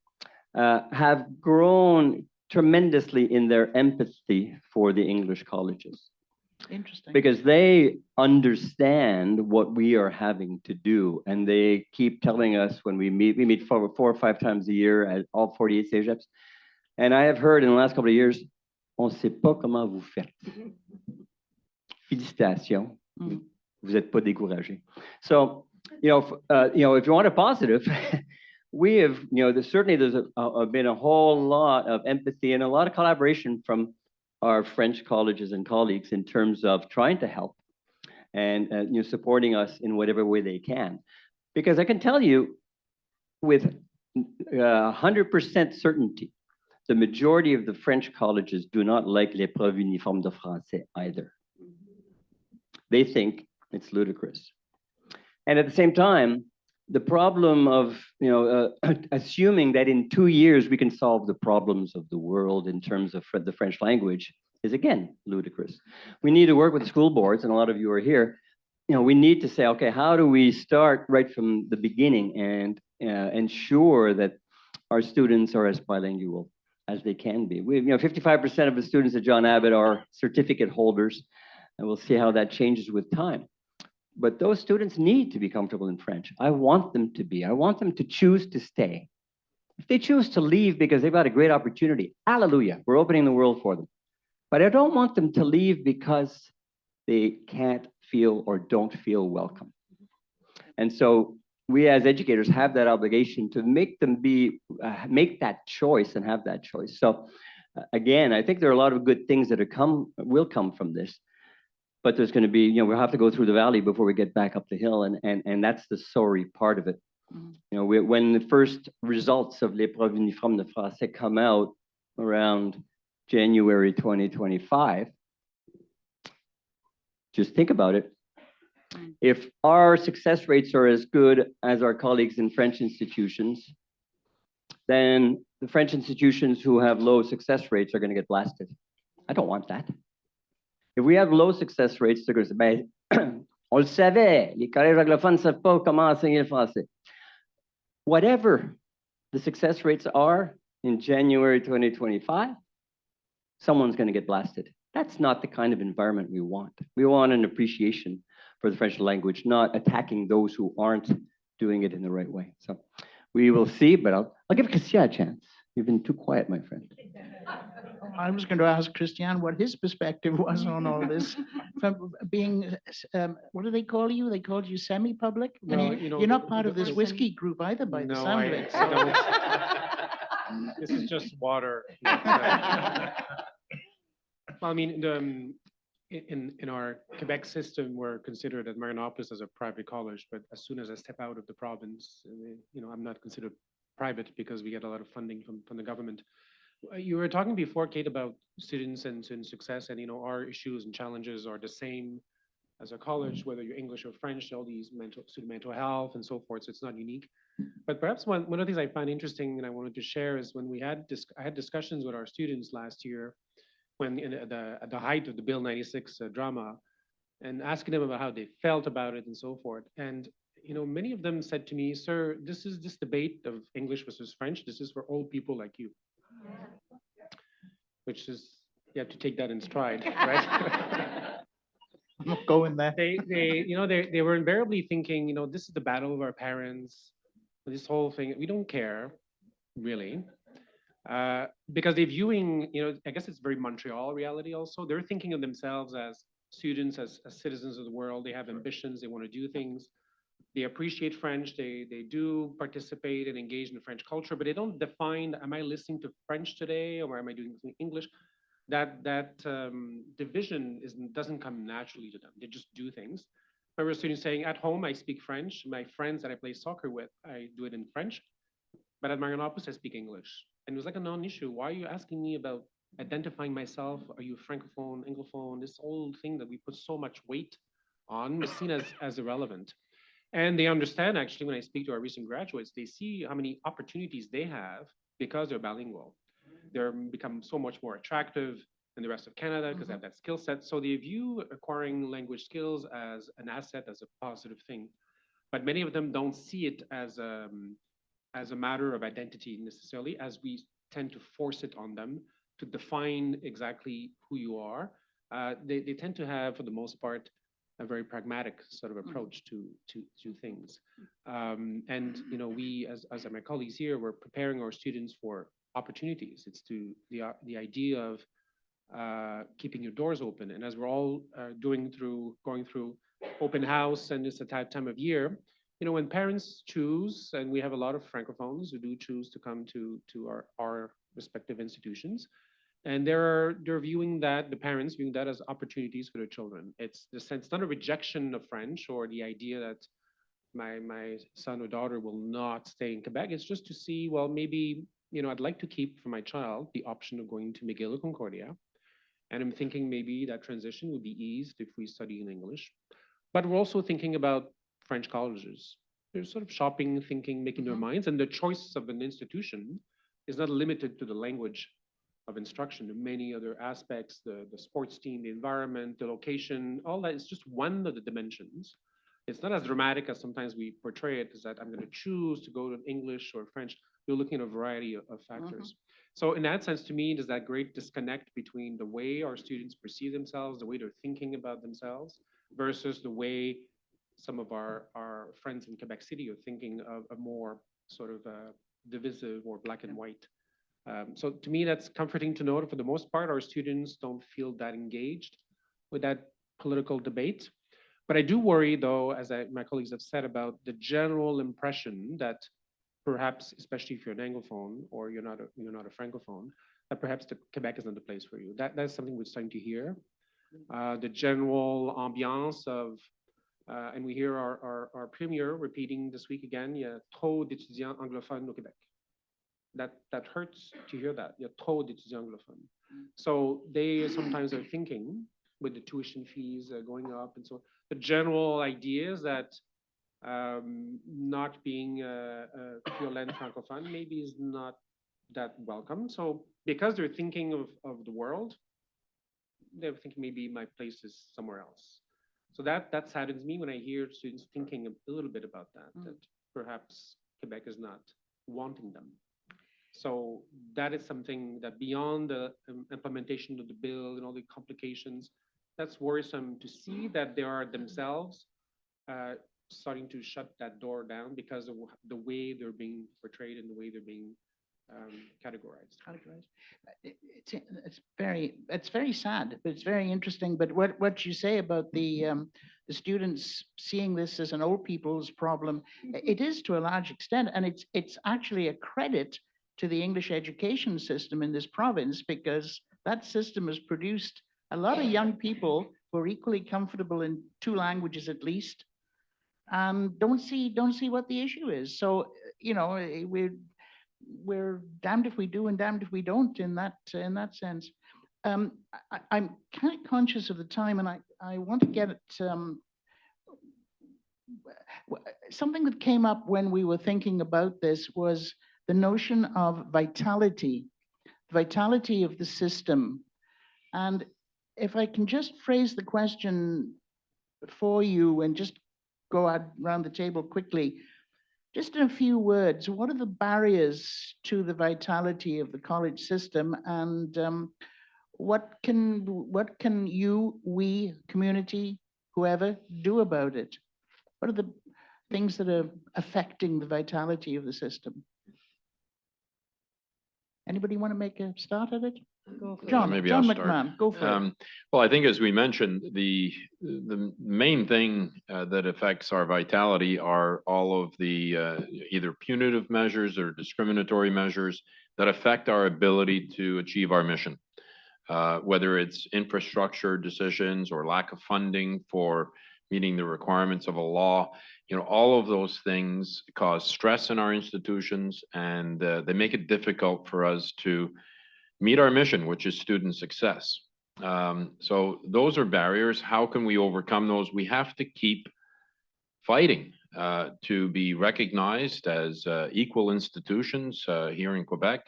have grown tremendously in their empathy for the English colleges. Interesting. Because they understand what we are having to do, and they keep telling us when we meet 4 or 5 times a year at all 48 CEGEPs. And I have heard in the last couple of years, on ne sait pas comment vous faites. Félicitations. Vous n'êtes pas découragés. So, if you want a positive, we have, certainly there's been a whole lot of empathy and a lot of collaboration from our French colleges and colleagues in terms of trying to help and supporting us in whatever way they can. Because I can tell you with 100% certainty, the majority of the French colleges do not like l'épreuve uniforme de français either. They think it's ludicrous. And at the same time, the problem of assuming that in 2 years we can solve the problems of the world in terms of the French language is again ludicrous. We need to work with the school boards, and a lot of you are here. We need to say, okay, how do we start right from the beginning and ensure that our students are as bilingual as they can be? 55% of the students at John Abbott are certificate holders, and we'll see how that changes with time. But those students need to be comfortable in French. I want them to be. I want them to choose to stay. If they choose to leave because they've got a great opportunity, hallelujah, we're opening the world for them. But I don't want them to leave because they can't feel or don't feel welcome. And so we as educators have that obligation to make them make that choice and have that choice. So again, I think there are a lot of good things that will come from this. But there's going to be, we'll have to go through the valley before we get back up the hill, and that's the sorry part of it. When the first results of l'épreuve uniforme de français come out around January 2025, just think about it. If our success rates are as good as our colleagues in French institutions, then the French institutions who have low success rates are going to get blasted. I don't want that. If we have low success rates, they're going to say, on le savait, les collèges anglophones ne savent pas comment enseigner le français. Whatever the success rates are in January 2025, someone's going to get blasted. That's not the kind of environment we want. We want an appreciation for the French language, not attacking those who aren't doing it in the right way. So we will see, but I'll give Christian a chance. You've been too quiet, my friend. I was going to ask Christian what his perspective was on all this. From being, what do they call you? They called you semi-public? I Well, mean, you know, you're not the- part the of this person- whiskey group either, by the No, sound of I- it. I don't. This is just water. Well, I mean, in our Quebec system, we're considered at Marianopolis as a private college, but as soon as I step out of the province, I'm not considered private because we get a lot of funding from the government. You were talking before, Kate, about students and student success, and our issues and challenges are the same as a college, whether you're English or French, all these student mental health and so forth. So it's not unique. But perhaps one of the things I find interesting and I wanted to share is when I had discussions with our students last year, when at the height of the Bill 96 drama, and asking them about how they felt about it and so forth. And many of them said to me, "Sir, this debate of English versus French. This is for old people like you." Which is, you have to take that in stride, right? I'm not going there. They were invariably thinking, this is the battle of our parents. This whole thing, we don't care, really. Because they're viewing, I guess it's very Montreal reality also. They're thinking of themselves as students, as citizens of the world. They have ambitions, they want to do things. They appreciate French, they do participate and engage in the French culture, but they don't define, am I listening to French today or am I doing English? That division doesn't come naturally to them. They just do things. I remember a student saying, at home, I speak French. My friends that I play soccer with, I do it in French. But at Marianopolis, I speak English. And it was like a non-issue. Why are you asking me about identifying myself? Are you Francophone, Anglophone? This whole thing that we put so much weight on is seen as irrelevant. And they understand, actually, when I speak to our recent graduates, they see how many opportunities they have because they're bilingual. They're become so much more attractive in the rest of Canada because they have that skill set. So they view acquiring language skills as an asset, as a positive thing. But many of them don't see it as a matter of identity necessarily, as we tend to force it on them to define exactly who you are. They tend to have, for the most part, a very pragmatic sort of approach to things. And we, as my colleagues here, we're preparing our students for opportunities. It's the idea of keeping your doors open. And as we're all going through open house, and it's a time of year, when parents choose, and we have a lot of Francophones who do choose to come to our respective institutions, and they're viewing that, the parents viewing that as opportunities for their children. It's not a rejection of French or the idea that my son or daughter will not stay in Quebec. It's just to see, well, maybe, I'd like to keep for my child the option of going to McGill or Concordia. And I'm thinking maybe that transition would be eased if we study in English. But we're also thinking about French colleges. They're sort of shopping, thinking, making their minds, and the choice of an institution is not limited to the language of instruction. There are many other aspects, the sports team, the environment, the location, all that is just one of the dimensions. It's not as dramatic as sometimes we portray it, is that I'm going to choose to go to English or French. You're looking at a variety of factors. So in that sense, to me, there's that great disconnect between the way our students perceive themselves, the way they're thinking about themselves, versus the way some of our friends in Quebec City are thinking of a more sort of divisive or black and white. So to me, that's comforting to know that for the most part, our students don't feel that engaged with that political debate. But I do worry, though, as my colleagues have said, about the general impression that perhaps, especially if you're an Anglophone or you're not a Francophone, that perhaps Quebec isn't the place for you. That's something we're starting to hear. The general ambiance of, and we hear our premier repeating this week again, il y a trop d'étudiants anglophones au Québec. That hurts to hear that. Il y a trop d'étudiants anglophones. So they sometimes are thinking, with the tuition fees going up and so on, the general idea is that not being a pure land francophone maybe is not that welcome. So because they're thinking of the world, they're thinking maybe my place is somewhere else. So that saddens me when I hear students thinking a little bit about that, that perhaps Quebec is not wanting them. So that is something that beyond the implementation of the bill and all the complications, that's worrisome to see that they are themselves starting to shut that door down because of the way they're being portrayed and the way they're being categorized. It's very sad, but it's very interesting. But what you say about the students seeing this as an old people's problem, it is to a large extent, and it's actually a credit to the English education system in this province, because that system has produced a lot of young people who are equally comfortable in 2 languages at least, and don't see what the issue is. So, you know, we're damned if we do and damned if we don't in that sense. I'm kind of conscious of the time, and I want to get at something that came up when we were thinking about this was the notion of vitality of the system. And if I can just phrase the question for you and just go around the table quickly, just in a few words, what are the barriers to the vitality of the college system, and what can you, we, community, whoever, do about it? What are the things that are affecting the vitality of the system? Anybody want to make a start at it? Go for John, maybe John I'll start. McMahon, go for it. Well, I think as we mentioned, the main thing that affects our vitality are all of the either punitive measures or discriminatory measures that affect our ability to achieve our mission. Whether it's infrastructure decisions or lack of funding for meeting the requirements of a law, you know, all of those things cause stress in our institutions, and they make it difficult for us to meet our mission, which is student success. So those are barriers. How can we overcome those? We have to keep fighting to be recognized as equal institutions here in Quebec,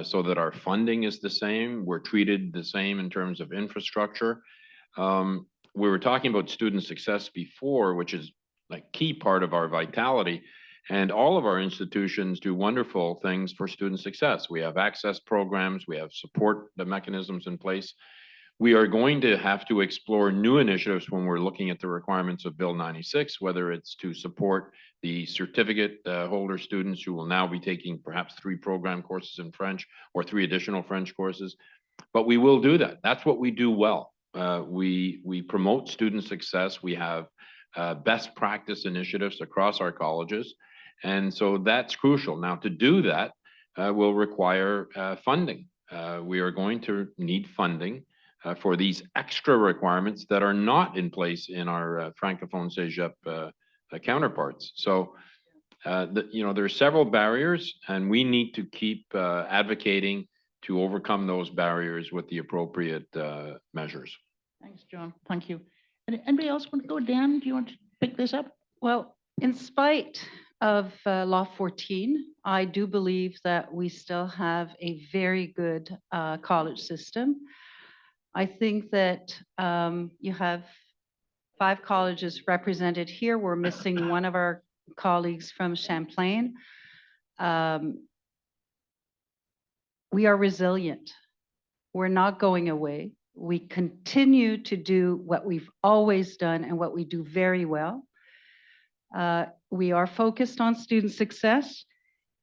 so that our funding is the same. We're treated the same in terms of infrastructure. We were talking about student success before, which is a key part of our vitality. And all of our institutions do wonderful things for student success. We have access programs, we have support the mechanisms in place. We are going to have to explore new initiatives when we're looking at the requirements of Bill 96, whether it's to support the certificate holder students who will now be taking perhaps 3 program courses in French or 3 additional French courses. But we will do that. That's what we do well. We promote student success. We have best practice initiatives across our colleges. And so that's crucial. Now, to do that will require funding. We are going to need funding for these extra requirements that are not in place in our Francophone CEGEP counterparts. So, you know, there are several barriers, and we need to keep advocating to overcome those barriers with the appropriate measures. Thanks, John. Thank you. Anybody else want to go? Dan, do you want to pick this up? Well, in spite of Law 14, I do believe that we still have a very good college system. I think that you have 5 colleges represented here. We're missing one of our colleagues from Champlain. We are resilient. We're not going away. We continue to do what we've always done and what we do very well. We are focused on student success,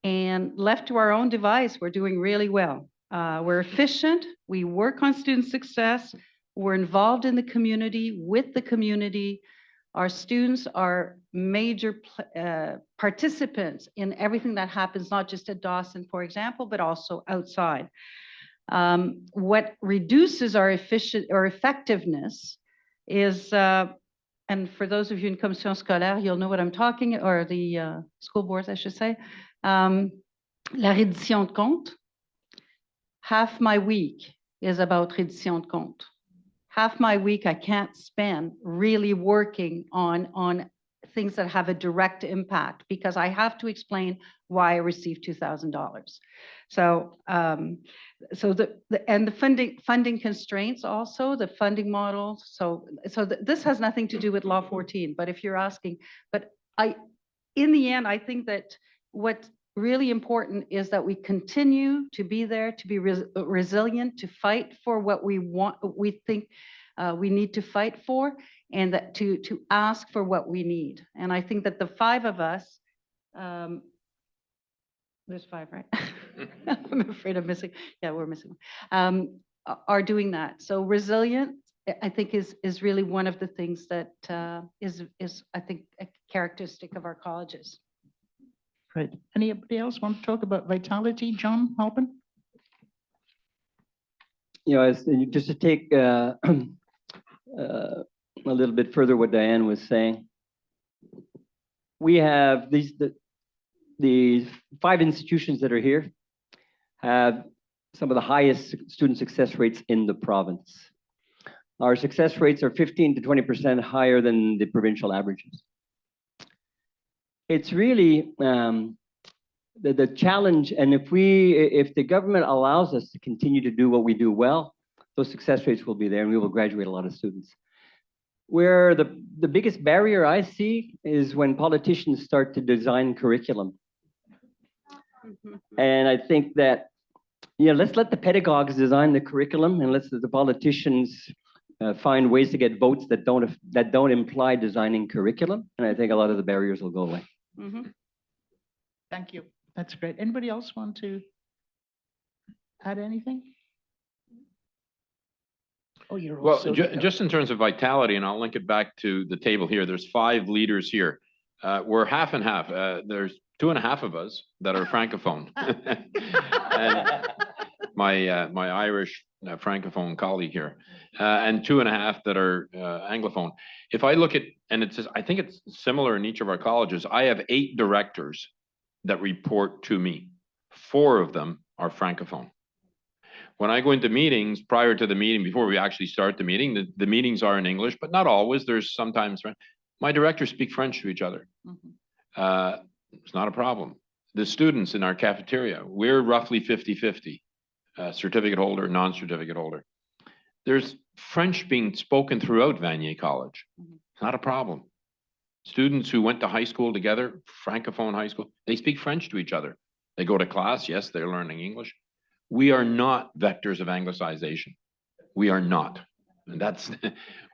and left to our own device, we're doing really well. We're efficient. We work on student success. We're involved in the community, with the community. Our students are major participants in everything that happens, not just at Dawson, for example, but also outside. What reduces our effectiveness is, and for those of you in commission scolaire, you'll know what I'm talking, or the school boards, I should say, la reddition de compte. Half my week is about reddition de compte. Half my week I can't spend really working on things that have a direct impact, because I have to explain why I received $2,000. So, and the funding constraints also, the funding model. So this has nothing to do with Law 14. But if you're asking, in the end, I think that what really important is that we continue to be there, to be resilient, to fight for what we want, we think we need to fight for, and that to ask for what we need. And I think that the five of us, there's five, right? I'm afraid I'm missing. Yeah, we're missing one. Are doing that. So resilience, I think, is really one of the things that is I think a characteristic of our colleges. Right. Anybody else want to talk about vitality? John Halpin? You know, just to take a little bit further what Diane was saying, we have the 5 institutions that are here have some of the highest student success rates in the province. Our success rates are 15 to 20% higher than the provincial averages. It's really the challenge, and if the government allows us to continue to do what we do well, those success rates will be there and we will graduate a lot of students. Where the biggest barrier I see is when politicians start to design curriculum. And I think that, you know, let's let the pedagogues design the curriculum and let's let the politicians find ways to get votes that don't imply designing curriculum. And I think a lot of the barriers will go away. Thank you. That's great. Anybody else want to add anything? Oh, you're Well, also just in terms of vitality, and I'll link it back to the table here, there's 5 leaders here. We're half and half. There's 2.5 of us that are Francophone. And my Irish Francophone colleague here, and 2.5 that are Anglophone. If I look at, and I think it's similar in each of our colleges, I have 8 directors that report to me. 4 of them are Francophone. When I go into meetings, prior to the meeting, before we actually start the meeting, the meetings are in English, but not always. There's sometimes, my directors speak French to each other. It's not a problem. The students in our cafeteria, we're roughly 50-50, certificate holder, non-certificate holder. There's French being spoken throughout Vanier College. It's not a problem. Students who went to high school together, Francophone high school, they speak French to each other. They go to class, yes, they're learning English. We are not vectors of Anglicization. We are not. And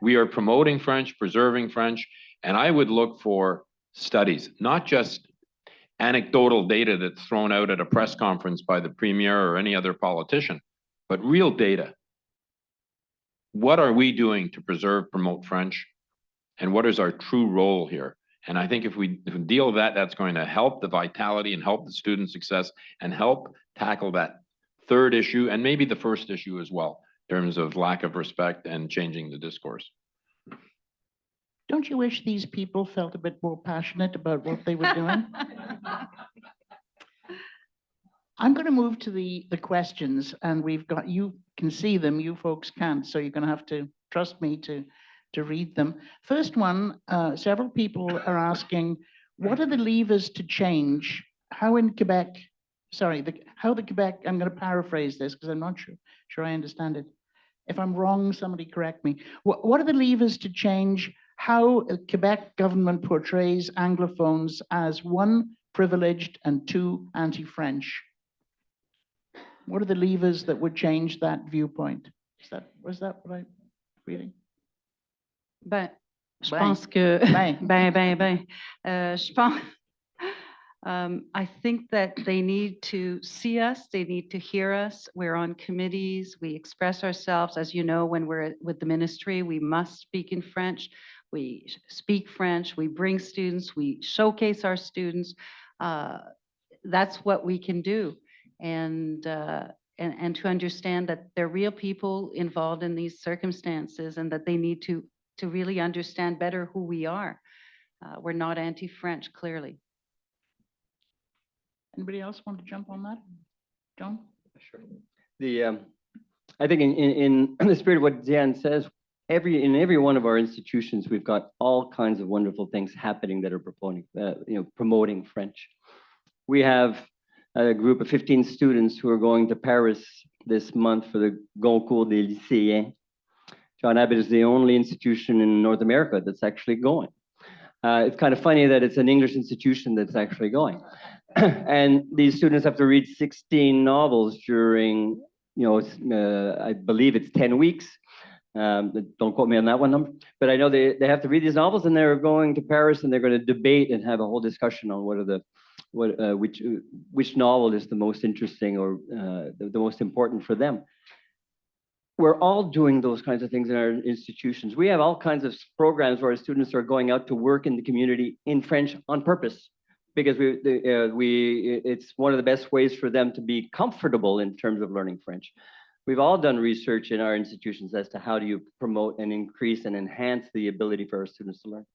we are promoting French, preserving French, and I would look for studies, not just anecdotal data that's thrown out at a press conference by the premier or any other politician, but real data. What are we doing to preserve, promote French? And what is our true role here? And I think if we deal with that, that's going to help the vitality and help the student success and help tackle that 3rd issue and maybe the 1st issue as well, in terms of lack of respect and changing the discourse. Don't you wish these people felt a bit more passionate about what they were doing? I'm going to move to the questions, and you can see them, you folks can't, so you're going to have to trust me to read them. First one, several people are asking, what are the levers to change? How in Quebec, how the Quebec, I'm going to paraphrase this because I'm not sure I understand it. If I'm wrong, somebody correct me. What are the levers to change how the Quebec government portrays Anglophones as 1, privileged, and 2, anti-French? What are the levers that would change that viewpoint? Was that what I'm reading? Je pense que, je pense, I think that they need to see us, they need to hear us. We're on committees, we express ourselves. As you know, when we're with the ministry, we must speak in French. We speak French, we bring students, we showcase our students. That's what we can do. And to understand that they're real people involved in these circumstances and that they need to really understand better who we are. We're not anti-French, clearly. Anybody else want to jump on that? John? Sure. I think in the spirit of what Diane says, in every one of our institutions, we've got all kinds of wonderful things happening that are promoting French. We have a group of 15 students who are going to Paris this month for the Concours des lycéens. John Abbott is the only institution in North America that's actually going. It's kind of funny that it's an English institution that's actually going. And these students have to read 16 novels during, I believe it's 10 weeks. Don't quote me on that one number, but I know they have to read these novels, and they're going to Paris and they're going to debate and have a whole discussion on which novel is the most interesting or the most important for them. We're all doing those kinds of things in our institutions. We have all kinds of programs where our students are going out to work in the community in French on purpose, because it's one of the best ways for them to be comfortable in terms of learning French. We've all done research in our institutions as to how do you promote and increase and enhance the ability for our students to learn.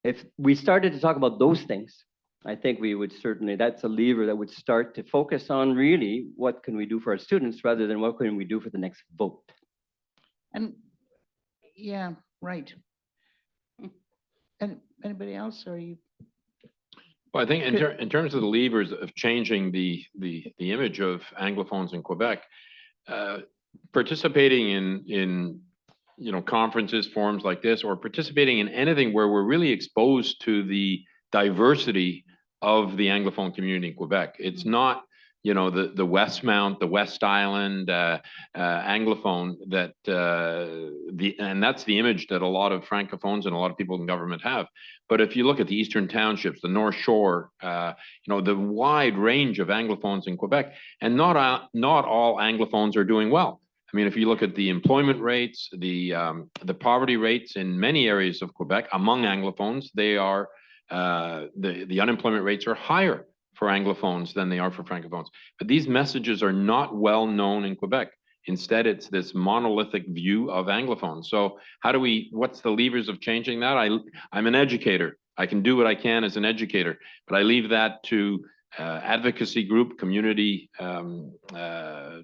If we started to talk about those things, I think we would certainly, that's a lever that would start to focus on really what can we do for our students rather than what can we do for the next vote. And yeah, right. And anybody else, or you? Well, I think in terms of the levers of changing the image of Anglophones in Quebec, participating in conferences, forums like this, or participating in anything where we're really exposed to the diversity of the Anglophone community in Quebec. It's not, the Westmount, the West Island Anglophone and that's the image that a lot of Francophones and a lot of people in government have. But if you look at the Eastern Townships, the North Shore, the wide range of Anglophones in Quebec, and not all Anglophones are doing well. I mean, if you look at the employment rates, the poverty rates in many areas of Quebec among Anglophones, they are the unemployment rates are higher for Anglophones than they are for Francophones. But these messages are not well known in Quebec. Instead, it's this monolithic view of Anglophones. So what's the levers of changing that? I'm an educator. I can do what I can as an educator, but I leave that to advocacy group, community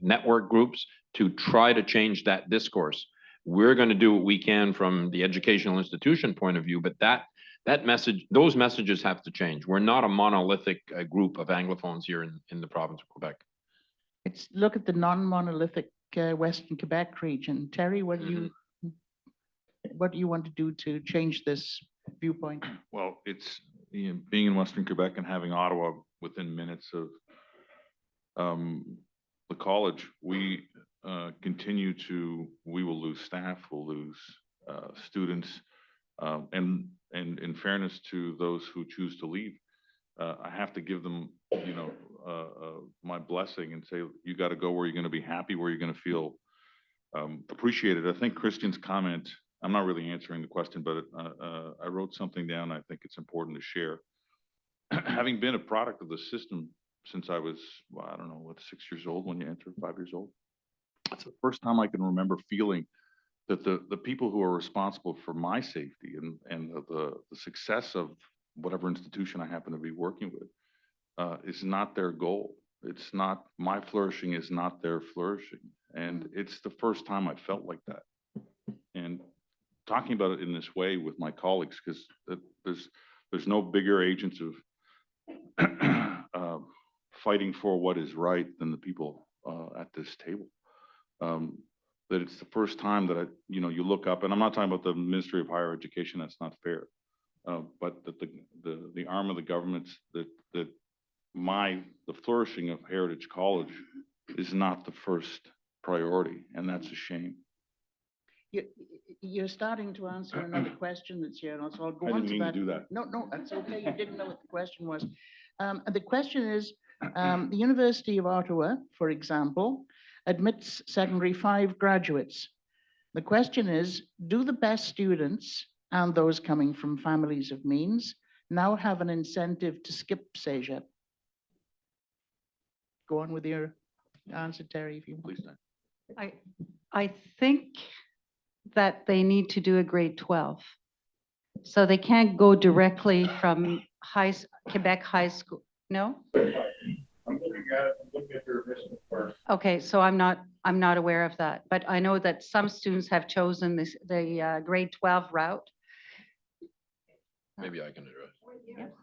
network groups to try to change that discourse. We're going to do what we can from the educational institution point of view, but those messages have to change. We're not a monolithic group of Anglophones here in the province of Quebec. Let's look at the non-monolithic Western Quebec region. Terry, what do you want to do to change this viewpoint? Well, it's being in Western Quebec and having Ottawa within minutes of the college. We will lose staff, we'll lose students, and in fairness to those who choose to leave, I have to give them, my blessing and say, you got to go where you're going to be happy, where you're going to feel appreciated. I think Christian's comment, I'm not really answering the question, but I wrote something down I think it's important to share. Having been a product of the system since I was, well, I don't know, 6 years old when you enter, 5 years old. It's the first time I can remember feeling that the people who are responsible for my safety and the success of whatever institution I happen to be working with is not their goal. It's not, my flourishing is not their flourishing. And it's the first time I felt like that. And talking about it in this way with my colleagues, because there's no bigger agents of fighting for what is right than the people at this table. That it's the first time that you look up, and I'm not talking about the Ministry of Higher Education, that's not fair, but that the arm of the government, that the flourishing of Heritage College is not the first priority, and that's a shame. You're starting to answer another question that's here, so I'll go on to that. I didn't mean to do that. No, that's okay. You didn't know what the question was. The question is, the University of Ottawa, for example, admits secondary 5 graduates. The question is, do the best students and those coming from families of means now have an incentive to skip CEGEP? Go on with your answer, Terry, if you want. Please. I think that they need to do a grade 12. So they can't go directly from Quebec High School. No? I'm looking at your admission first. Okay, so I'm not aware of that, but I know that some students have chosen the grade 12 route. Maybe I can address it.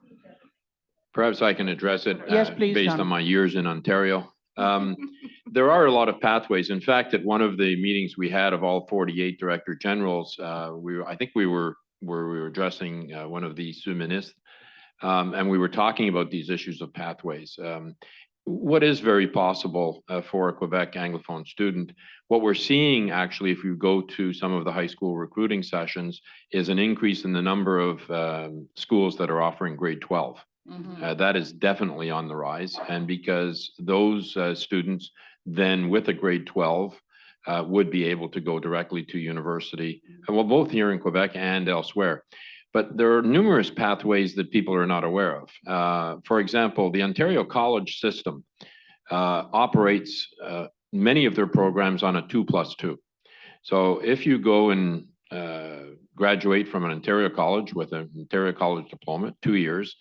Perhaps I can address it. Yes, please, based John. on my years in Ontario. There are a lot of pathways. In fact, at one of the meetings we had of all 48 director generals, I think we were where we were addressing one of the sous-ministres, and we were talking about these issues of pathways. What is very possible for a Quebec Anglophone student, what we're seeing actually, if you go to some of the high school recruiting sessions, is an increase in the number of schools that are offering grade 12. That is definitely on the rise, and because those students then with a grade 12 would be able to go directly to university, well, both here in Quebec and elsewhere. But there are numerous pathways that people are not aware of. For example, the Ontario college system operates many of their programs on a 2+2. So if you go and graduate from an Ontario college with an Ontario college diploma, 2 years,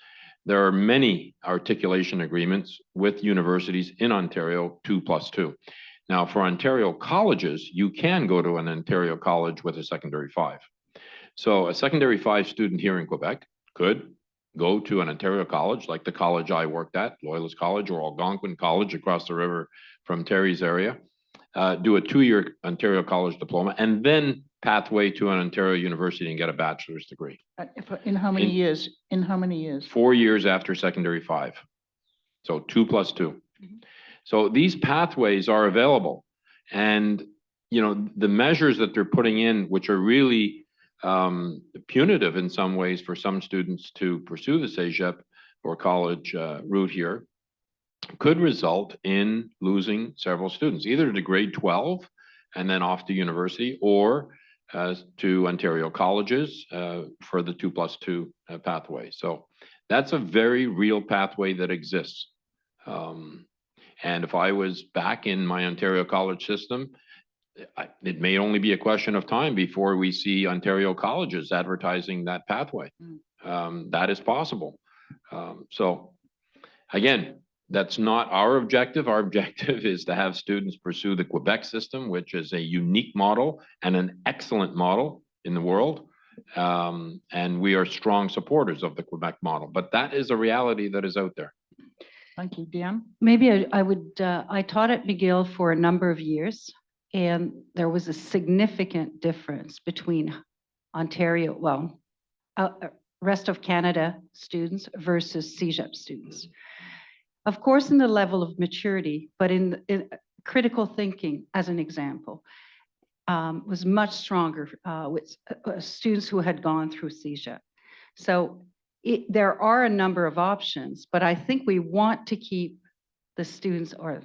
there are many articulation agreements with universities in Ontario, 2+2. Now, for Ontario colleges, you can go to an Ontario college with a secondary 5. So a secondary 5 student here in Quebec could go to an Ontario college, like the college I worked at, Loyalist College, or Algonquin College across the river from Terry's area, do a 2-year Ontario college diploma, and then pathway to an Ontario university and get a bachelor's degree. In how many years? In how many years? 4 years after secondary 5. So 2+2. So these pathways are available. And, you know, the measures that they're putting in, which are really punitive in some ways for some students to pursue the CEGEP or college route here, could result in losing several students, either to grade 12 and then off to university, or to Ontario colleges for the 2+2 pathway. So that's a very real pathway that exists. And if I was back in my Ontario college system, it may only be a question of time before we see Ontario colleges advertising that pathway. That is possible. So again, that's not our objective. Our objective is to have students pursue the Quebec system, which is a unique model and an excellent model in the world. And we are strong supporters of the Quebec model, but that is a reality that is out there. Thank you, Diane. Maybe I taught at McGill for a number of years, and there was a significant difference between Ontario, well, rest of Canada students versus CEGEP students. Of course, in the level of maturity, but in critical thinking, as an example, was much stronger with students who had gone through CEGEP. So there are a number of options, but I think we want to keep the students or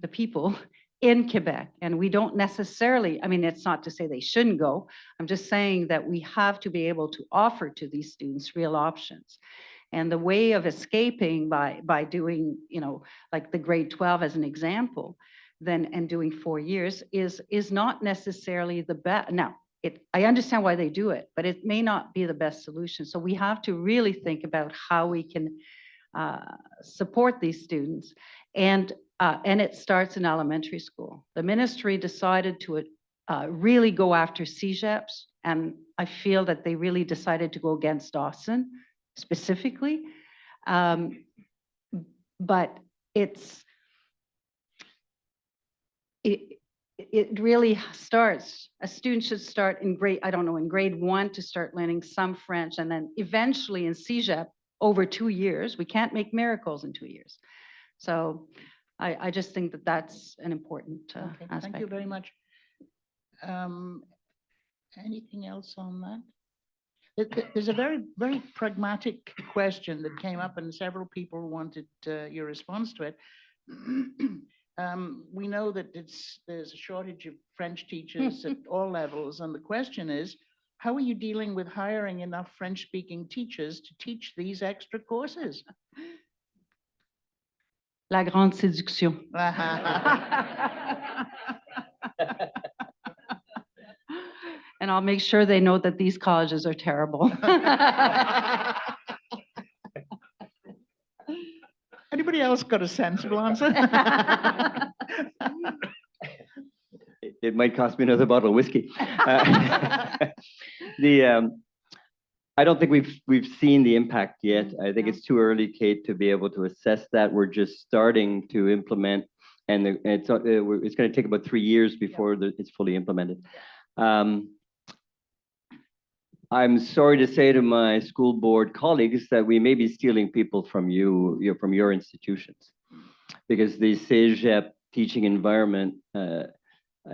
the people in Quebec. And we don't necessarily, I mean, it's not to say they shouldn't go. I'm just saying that we have to be able to offer to these students real options. And the way of escaping by doing, you know, like the grade 12 as an example, then and doing 4 years is not necessarily the best. Now, I understand why they do it, but it may not be the best solution. So we have to really think about how we can support these students. And it starts in elementary school. The ministry decided to really go after CEGEPs, and I feel that they really decided to go against Dawson specifically. But it really starts, a student should start in grade, I don't know, in grade 1 to start learning some French, and then eventually in CEGEP over 2 years. We can't make miracles in 2 years. So I just think that that's an important aspect. Thank you very much. Anything else on that? There's a very, very pragmatic question that came up, and several people wanted your response to it. We know that there's a shortage of French teachers at all levels, and the question is, how are you dealing with hiring enough French-speaking teachers to teach these extra courses? La grande séduction. And I'll make sure they know that these colleges are terrible. Anybody else got a sensible answer? It might cost me another bottle of whiskey. I don't think we've seen the impact yet. I think it's too early, Kate, to be able to assess that. We're just starting to implement, and it's going to take about 3 years before it's fully implemented. I'm sorry to say to my school board colleagues that we may be stealing people from from your institutions. Because the CEGEP teaching environment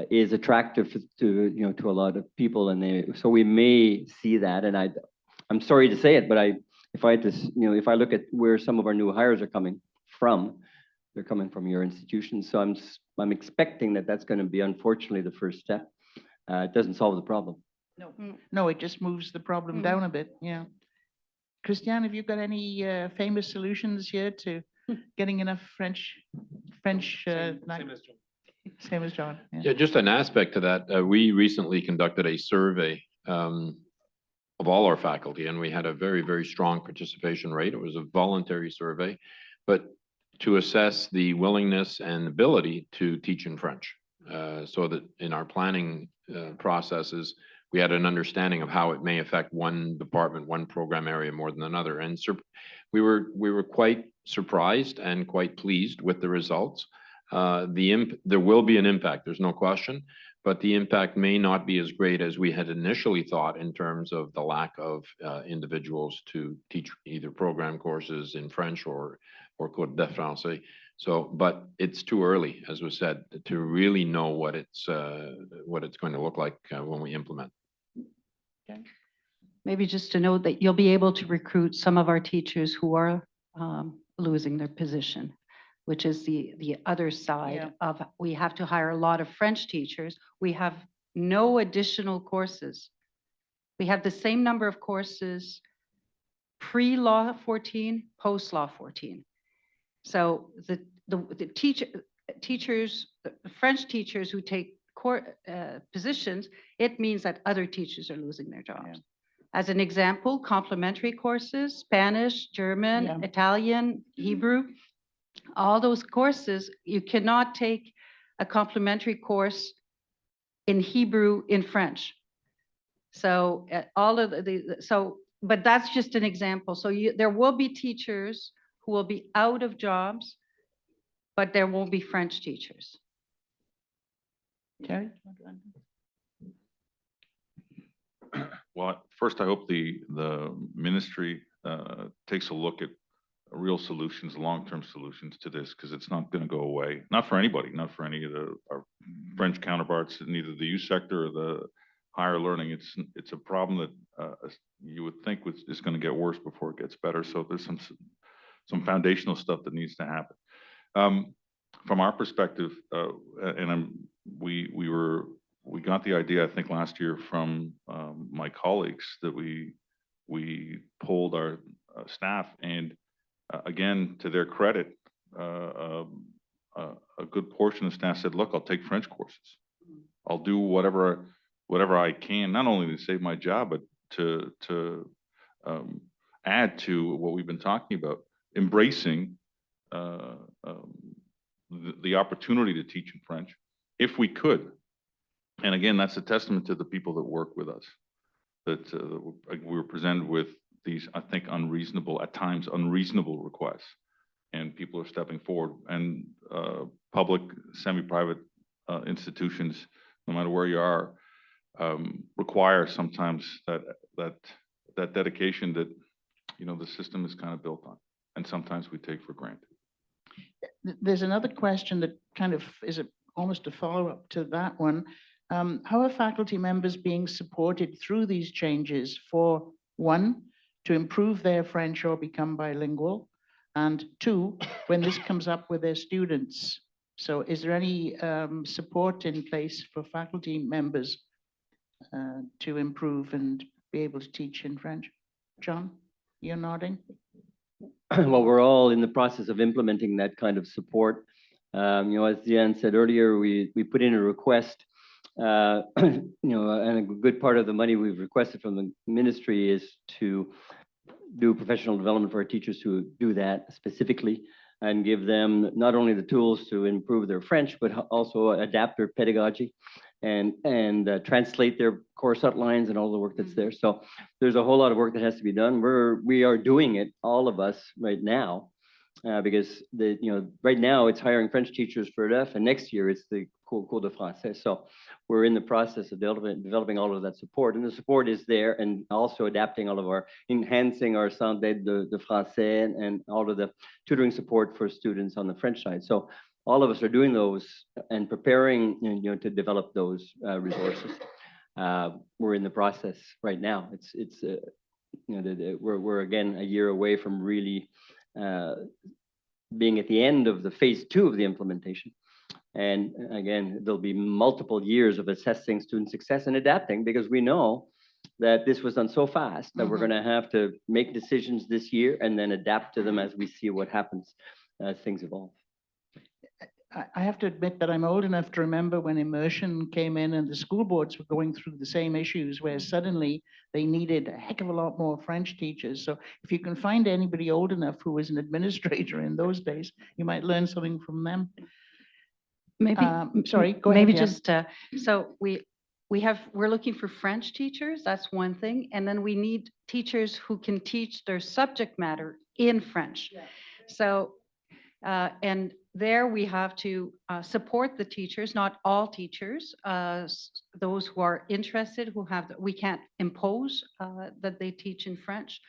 is attractive to a lot of people, and so we may see that. And I'm sorry to say it, but if I had to, if I look at where some of our new hires are coming from, they're coming from your institution. So I'm expecting that that's going to be, unfortunately, the first step. It doesn't solve the problem. No, no, it just moves the problem down a bit. Yeah. Christiane, have you got any famous solutions here to getting enough French? Same as John. Yeah, just an aspect to that. We recently conducted a survey of all our faculty, and we had a very, very strong participation rate. It was a voluntary survey, but to assess the willingness and ability to teach in French, so that in our planning processes, we had an understanding of how it may affect one department, one program area more than another. And we were quite surprised and quite pleased with the results. There will be an impact, there's no question, but the impact may not be as great as we had initially thought in terms of the lack of individuals to teach either program courses in French or cours de français. So, but it's too early, as was said, to really know what it's going to look like when we implement. Okay. Maybe just to note that you'll be able to recruit some of our teachers who are losing their position, which is the other side of, we have to hire a lot of French teachers. We have no additional courses. We have the same number of courses pre-Law 14, post-Law 14. So the French teachers who take positions, it means that other teachers are losing their jobs. Yeah. As an example, complementary courses, Spanish, German, Italian, Hebrew, all those courses, you cannot take a complementary course in Hebrew in French. So but that's just an example. So there will be teachers who will be out of jobs, but there won't be French teachers. Terry? Well, first, I hope the ministry takes a look at real solutions, long-term solutions to this, because it's not going to go away. Not for anybody, not for any of our French counterparts, neither the youth sector or the higher learning. It's a problem that you would think is going to get worse before it gets better. So there's some foundational stuff that needs to happen. From our perspective, we got the idea, I think, last year from my colleagues that we polled our staff, and again, to their credit, a good portion of staff said, "Look, I'll take French courses. I'll do whatever I can, not only to save my job, but to add to what we've been talking about, embracing the opportunity to teach in French, if we could." And again, that's a testament to the people that work with us, that we were presented with these, I think, at times unreasonable requests, and people are stepping forward. And public, semi-private institutions, no matter where you are, require sometimes that dedication that the system is kind of built on, and sometimes we take for granted. There's another question that kind of is almost a follow-up to that one. How are faculty members being supported through these changes for, one, to improve their French or become bilingual, and two, when this comes up with their students? So is there any support in place for faculty members to improve and be able to teach in French? John, you're nodding. Well, we're all in the process of implementing that kind of support. As Diane said earlier, we put in a request, and a good part of the money we've requested from the ministry is to do professional development for our teachers who do that specifically, and give them not only the tools to improve their French, but also adapt their pedagogy and translate their course outlines and all the work that's there. So there's a whole lot of work that has to be done. We are doing it, all of us, right now. because right now it's hiring French teachers for ELEF, and next year it's the cours de français. So we're in the process of developing all of that support, and the support is there, and also adapting enhancing our centre de français and all of the tutoring support for students on the French side. So all of us are doing those and preparing, to develop those resources. We're in the process right now. We're again a year away from really being at the end of the phase 2 of the implementation. And again, there'll be multiple years of assessing student success and adapting, because we know that this was done so fast that we're going to have to make decisions this year and then adapt to them as we see what happens as things evolve. I have to admit that I'm old enough to remember when immersion came in and the school boards were going through the same issues, where suddenly they needed a heck of a lot more French teachers. So if you can find anybody old enough who was an administrator in those days, you might learn something from them. Maybe, sorry, go ahead. maybe Jan. just, so we're looking for French teachers. That's one thing. And then we need teachers who can teach their subject matter in French. Yeah. So, and there we have to support the teachers, not all teachers, those who are interested, we can't impose that they teach in French.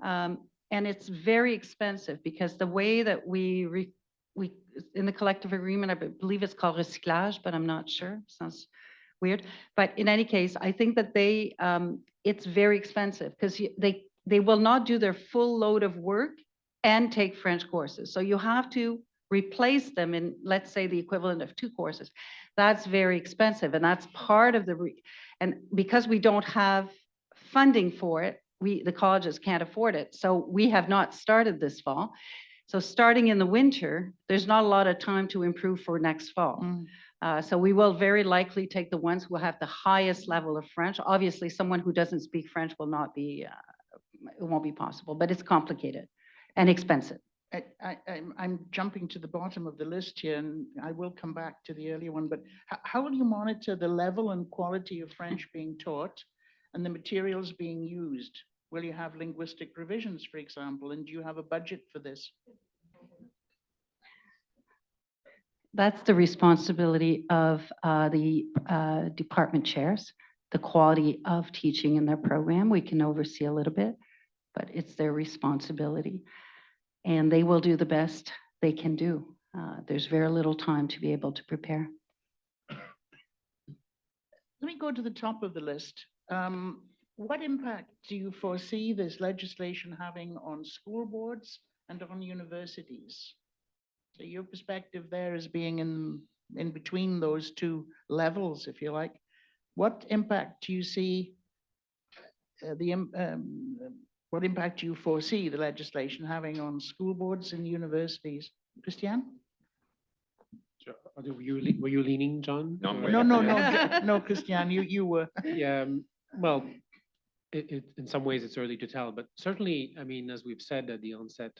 And it's very expensive, because the way that we in the collective agreement, I believe it's called recyclage, but I'm not sure. Sounds weird. But in any case, I think that it's very expensive, because they will not do their full load of work and take French courses. So you have to replace them in, let's say, the equivalent of 2 courses. That's very expensive, and that's part of and because we don't have funding for it, the colleges can't afford it. So we have not started this fall. So starting in the winter, there's not a lot of time to improve for next fall. So we will very likely take the ones who have the highest level of French. Obviously, someone who doesn't speak French will not be, it won't be possible, but it's complicated and expensive. I'm jumping to the bottom of the list here, and I will come back to the earlier one, but how will you monitor the level and quality of French being taught and the materials being used? Will you have linguistic revisions, for example, and do you have a budget for this? That's the responsibility of the department chairs, the quality of teaching in their program. We can oversee a little bit, but it's their responsibility. And they will do the best they can do. There's very little time to be able to prepare. Let me go to the top of the list. What impact do you foresee this legislation having on school boards and on universities? So your perspective there as being in between those 2 levels, if you like. What impact do you see, what impact do you foresee the legislation having on school boards and universities? Christiane? Sure. Were you leaning, John? No, I'm Or- No, Christiane, you were. Yeah, well, in some ways it's early to tell, but certainly, I mean, as we've said at the onset,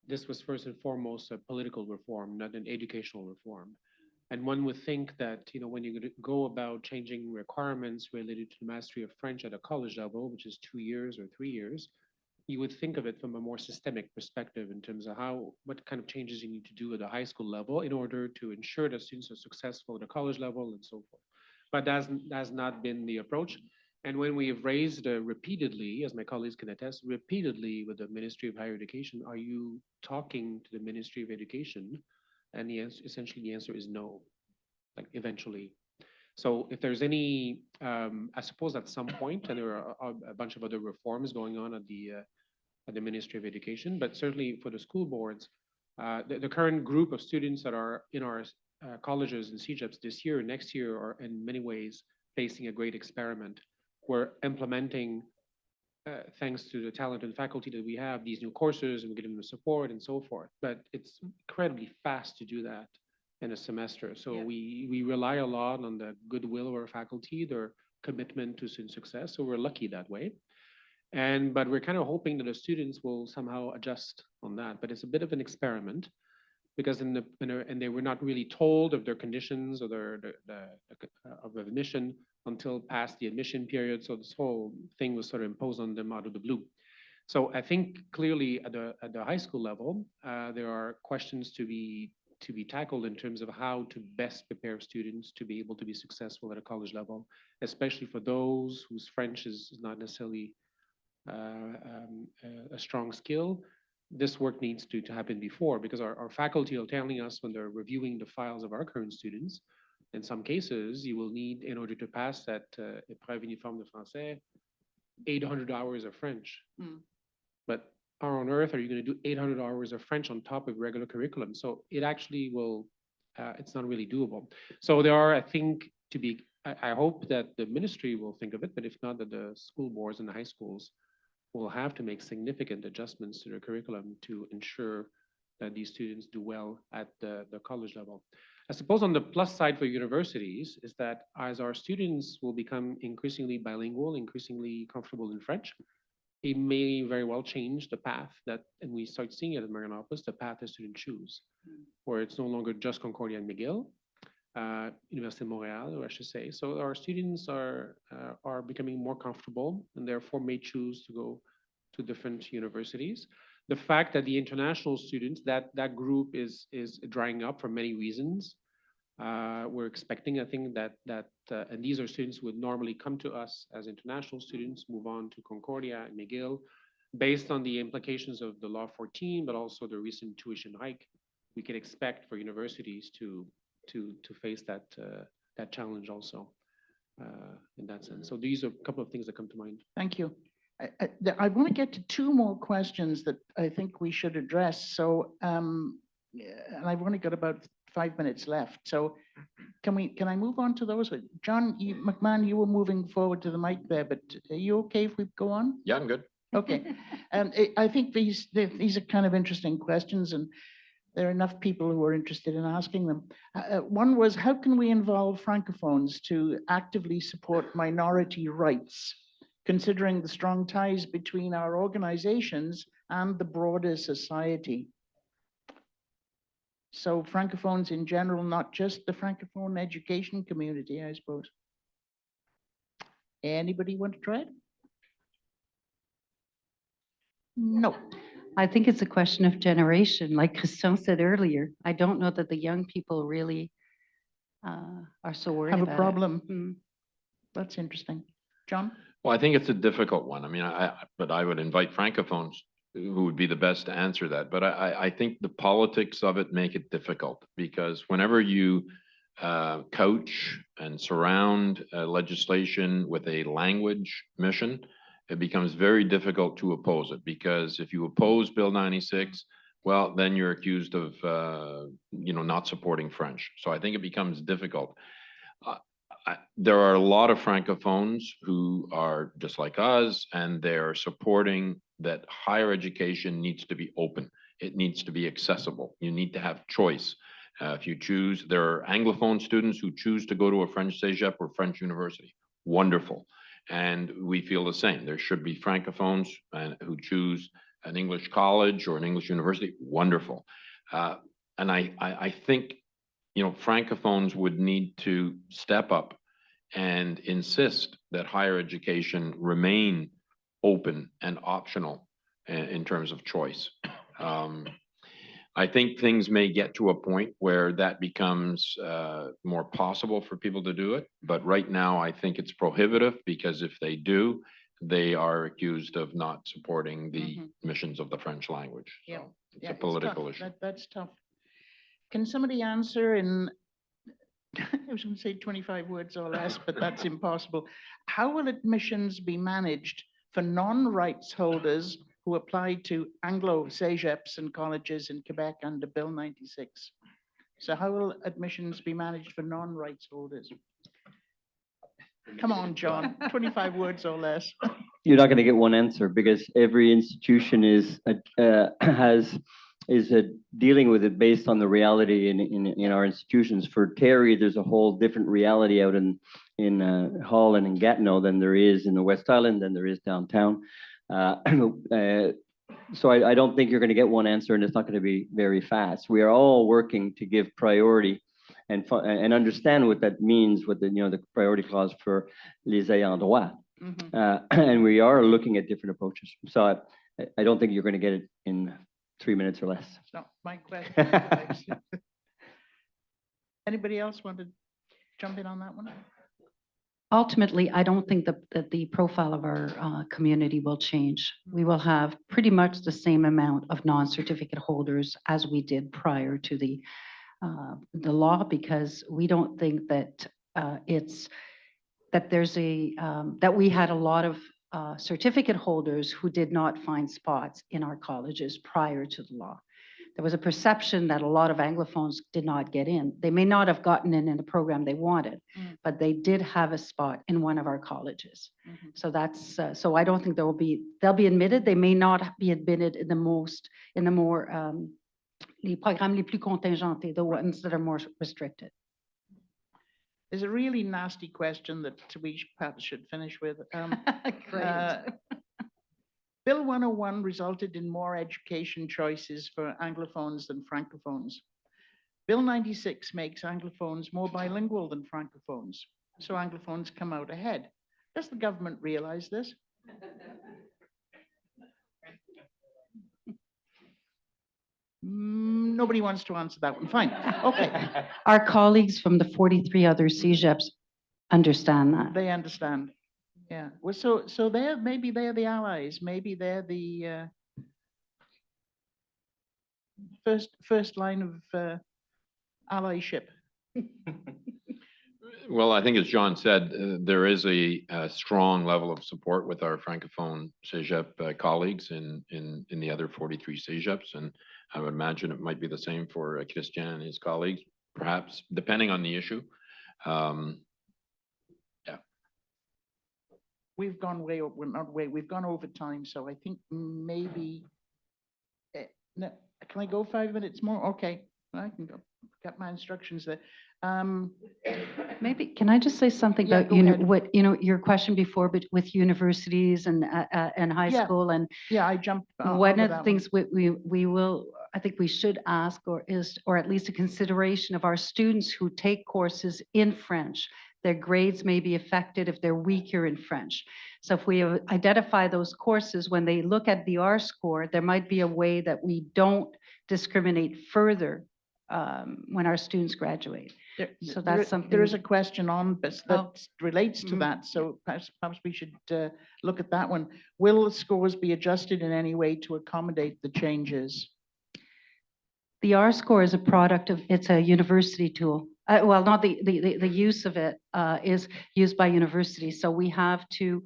this was first and foremost a political reform, not an educational reform. And one would think that, when you go about changing requirements related to the mastery of French at a college level, which is 2 years or 3 years, you would think of it from a more systemic perspective in terms of what kind of changes you need to do at the high school level in order to ensure that students are successful at the college level and so forth. But that's not been the approach. And when we have raised repeatedly, as my colleagues can attest, repeatedly with the Ministry of Higher Education, are you talking to the Ministry of Education? And essentially the answer is no, like eventually. So if there's any, I suppose at some point, and there are a bunch of other reforms going on at the Ministry of Education, but certainly for the school boards, the current group of students that are in our colleges and CEGEPs this year, next year, are in many ways facing a great experiment. We're implementing, thanks to the talented faculty that we have, these new courses, and we're giving them the support and so forth. But it's incredibly fast to do that in a semester. So Yeah. we rely a lot on the goodwill of our faculty, their commitment to student success. So we're lucky that way. But we're kind of hoping that the students will somehow adjust on that. But it's a bit of an experiment, because and they were not really told of their conditions or of admission until past the admission period. So this whole thing was sort of imposed on them out of the blue. So I think clearly at the high school level, there are questions to be tackled in terms of how to best prepare students to be able to be successful at a college level, especially for those whose French is not necessarily a strong skill. This work needs to happen before, because our faculty are telling us when they're reviewing the files of our current students, in some cases, you will need, in order to pass that épreuve uniforme de français, 800 hours of French. But how on earth are you going to do 800 hours of French on top of regular curriculum? So it actually will, it's not really doable. So there are, I think, I hope that the ministry will think of it, but if not, that the school boards and the high schools will have to make significant adjustments to their curriculum to ensure that these students do well at the college level. I suppose on the plus side for universities is that as our students will become increasingly bilingual, increasingly comfortable in French, it may very well change the path that, and we start seeing it at Marianopolis, the path the students choose, where it's no longer just Concordia and McGill, Université de Montreal, or I should say. So our students are becoming more comfortable and therefore may choose to go to different universities. The fact that the international students, that group is drying up for many reasons. We're expecting, I think, that and these are students who would normally come to us as international students, move on to Concordia and McGill, based on the implications of the Law 14, but also the recent tuition hike. We can expect for universities to face that challenge also in that sense. So these are a couple of things that come to mind. Thank you. I want to get to two more questions that I think we should address. So, and I've only got about 5 minutes left. So can I move on to those? John, McMahon, you were moving forward to the mic there, but are you okay if we go on? Yeah, I'm good. Okay. And I think these are kind of interesting questions, and there are enough people who are interested in asking them. One was, how can we involve Francophones to actively support minority rights, considering the strong ties between our organizations and the broader society? So Francophones in general, not just the Francophone education community, I suppose. Anybody want to try it? No. I think it's a question of generation. Like Christian said earlier, I don't know that the young people really are so worried Have about a it. problem. That's interesting. John? Well, I think it's a difficult one. I mean, but I would invite Francophones who would be the best to answer that. But I think the politics of it make it difficult, because whenever you couch and surround legislation with a language mission, it becomes very difficult to oppose it, because if you oppose Bill 96, well, then you're accused of not supporting French. So I think it becomes difficult. There are a lot of Francophones who are just like us, and they're supporting that higher education needs to be open. It needs to be accessible. You need to have choice. If you choose, there are Anglophone students who choose to go to a French CEGEP or French university. Wonderful. And we feel the same. There should be Francophones who choose an English college or an English university. Wonderful. And I think, Francophones would need to step up and insist that higher education remain open and optional in terms of choice. I think things may get to a point where that becomes more possible for people to do it. But right now, I think it's prohibitive, because if they do, they are accused of not supporting the missions of the French language. So Yeah. it's a political tough. issue. That's tough. Can somebody answer in, I was going to say 25 words or less, but that's impossible. How will admissions be managed for non-rights holders who apply to Anglo CEGEPs and colleges in Quebec under Bill 96? So how will admissions be managed for non-rights holders? Come on, John, 25 words or less. You're not going to get one answer, because every institution is dealing with it based on the reality in our institutions. For Terry, there's a whole different reality out in Holland and Gatineau than there is in the West Island, than there is downtown. So I don't think you're going to get one answer, and it's not going to be very fast. We are all working to give priority and understand what that means, what the priority clause for les ayants droit. And we are looking at different approaches. So I don't think you're going to get it in 3 minutes or less. It's not my question. Anybody else want to jump in on that one? Ultimately, I don't think that the profile of our community will change. We will have pretty much the same amount of non-certificate holders as we did prior to the law, because we don't think that that we had a lot of certificate holders who did not find spots in our colleges prior to the law. There was a perception that a lot of Anglophones did not get in. They may not have gotten in the program they wanted, but they did have a spot in one of our colleges. So that's, so I don't think they'll be admitted. They may not be admitted in the more, les programmes les plus contingentés, the ones that are more restricted. There's a really nasty question that we perhaps should finish with. Great. Bill 101 resulted in more education choices for Anglophones than Francophones. Bill 96 makes Anglophones more bilingual than Francophones, so Anglophones come out ahead. Does the government realize this? Nobody wants to answer that one. Fine. Okay. Our colleagues from the 43 other CEGEPs understand that. They understand. Yeah. Well, so maybe they're the allies. Maybe they're the first line of allyship. Well, I think as John said, there is a strong level of support with our Francophone CEGEP colleagues in the other 43 CEGEPs, and I would imagine it might be the same for Christian and his colleagues, perhaps, depending on the issue. We've gone way over, well, not way, we've gone over time, so I think maybe, no, can I go 5 minutes more? Okay, I can go, got my instructions there. Maybe, can I just say something Yeah, about, go ahead. your question before, but with universities and high Yeah. school, and Yeah, I jumped. one over of the that things we will, I think we should ask, or at least a consideration of our students who take courses in French. Their grades may be affected if they're weaker in French. So if we identify those courses, when they look at the R score, there might be a way that we don't discriminate further when our students graduate. So that's something. There is a question on this that Oh. relates to that, so perhaps we should look at that one. Will the scores be adjusted in any way to accommodate the changes? The R score is a product of, it's a university tool. Well, not the use of it is used by universities. So we have to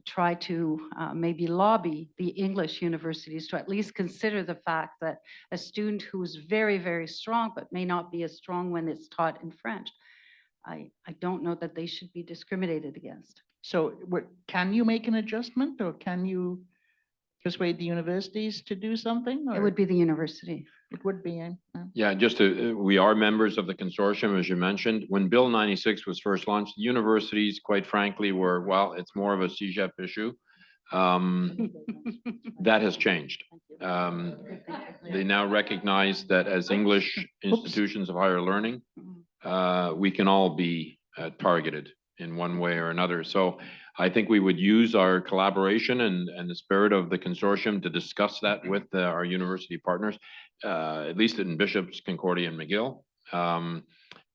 try to maybe lobby the English universities to at least consider the fact that a student who is very, very strong, but may not be as strong when it's taught in French, I don't know that they should be discriminated against. So can you make an adjustment, or can you persuade the universities to do something? It or- would be the university. It would be, Yeah, just to, we are members of the consortium, as you mentioned. When Bill 96 was first launched, the universities, quite frankly, were, well, it's more of a CEGEP issue. That has changed. They now recognize that as English institutions of higher learning, we can all be targeted in one way or another. So I think we would use our collaboration and the spirit of the consortium to discuss that with our university partners, at least in Bishop's, Concordia, and McGill,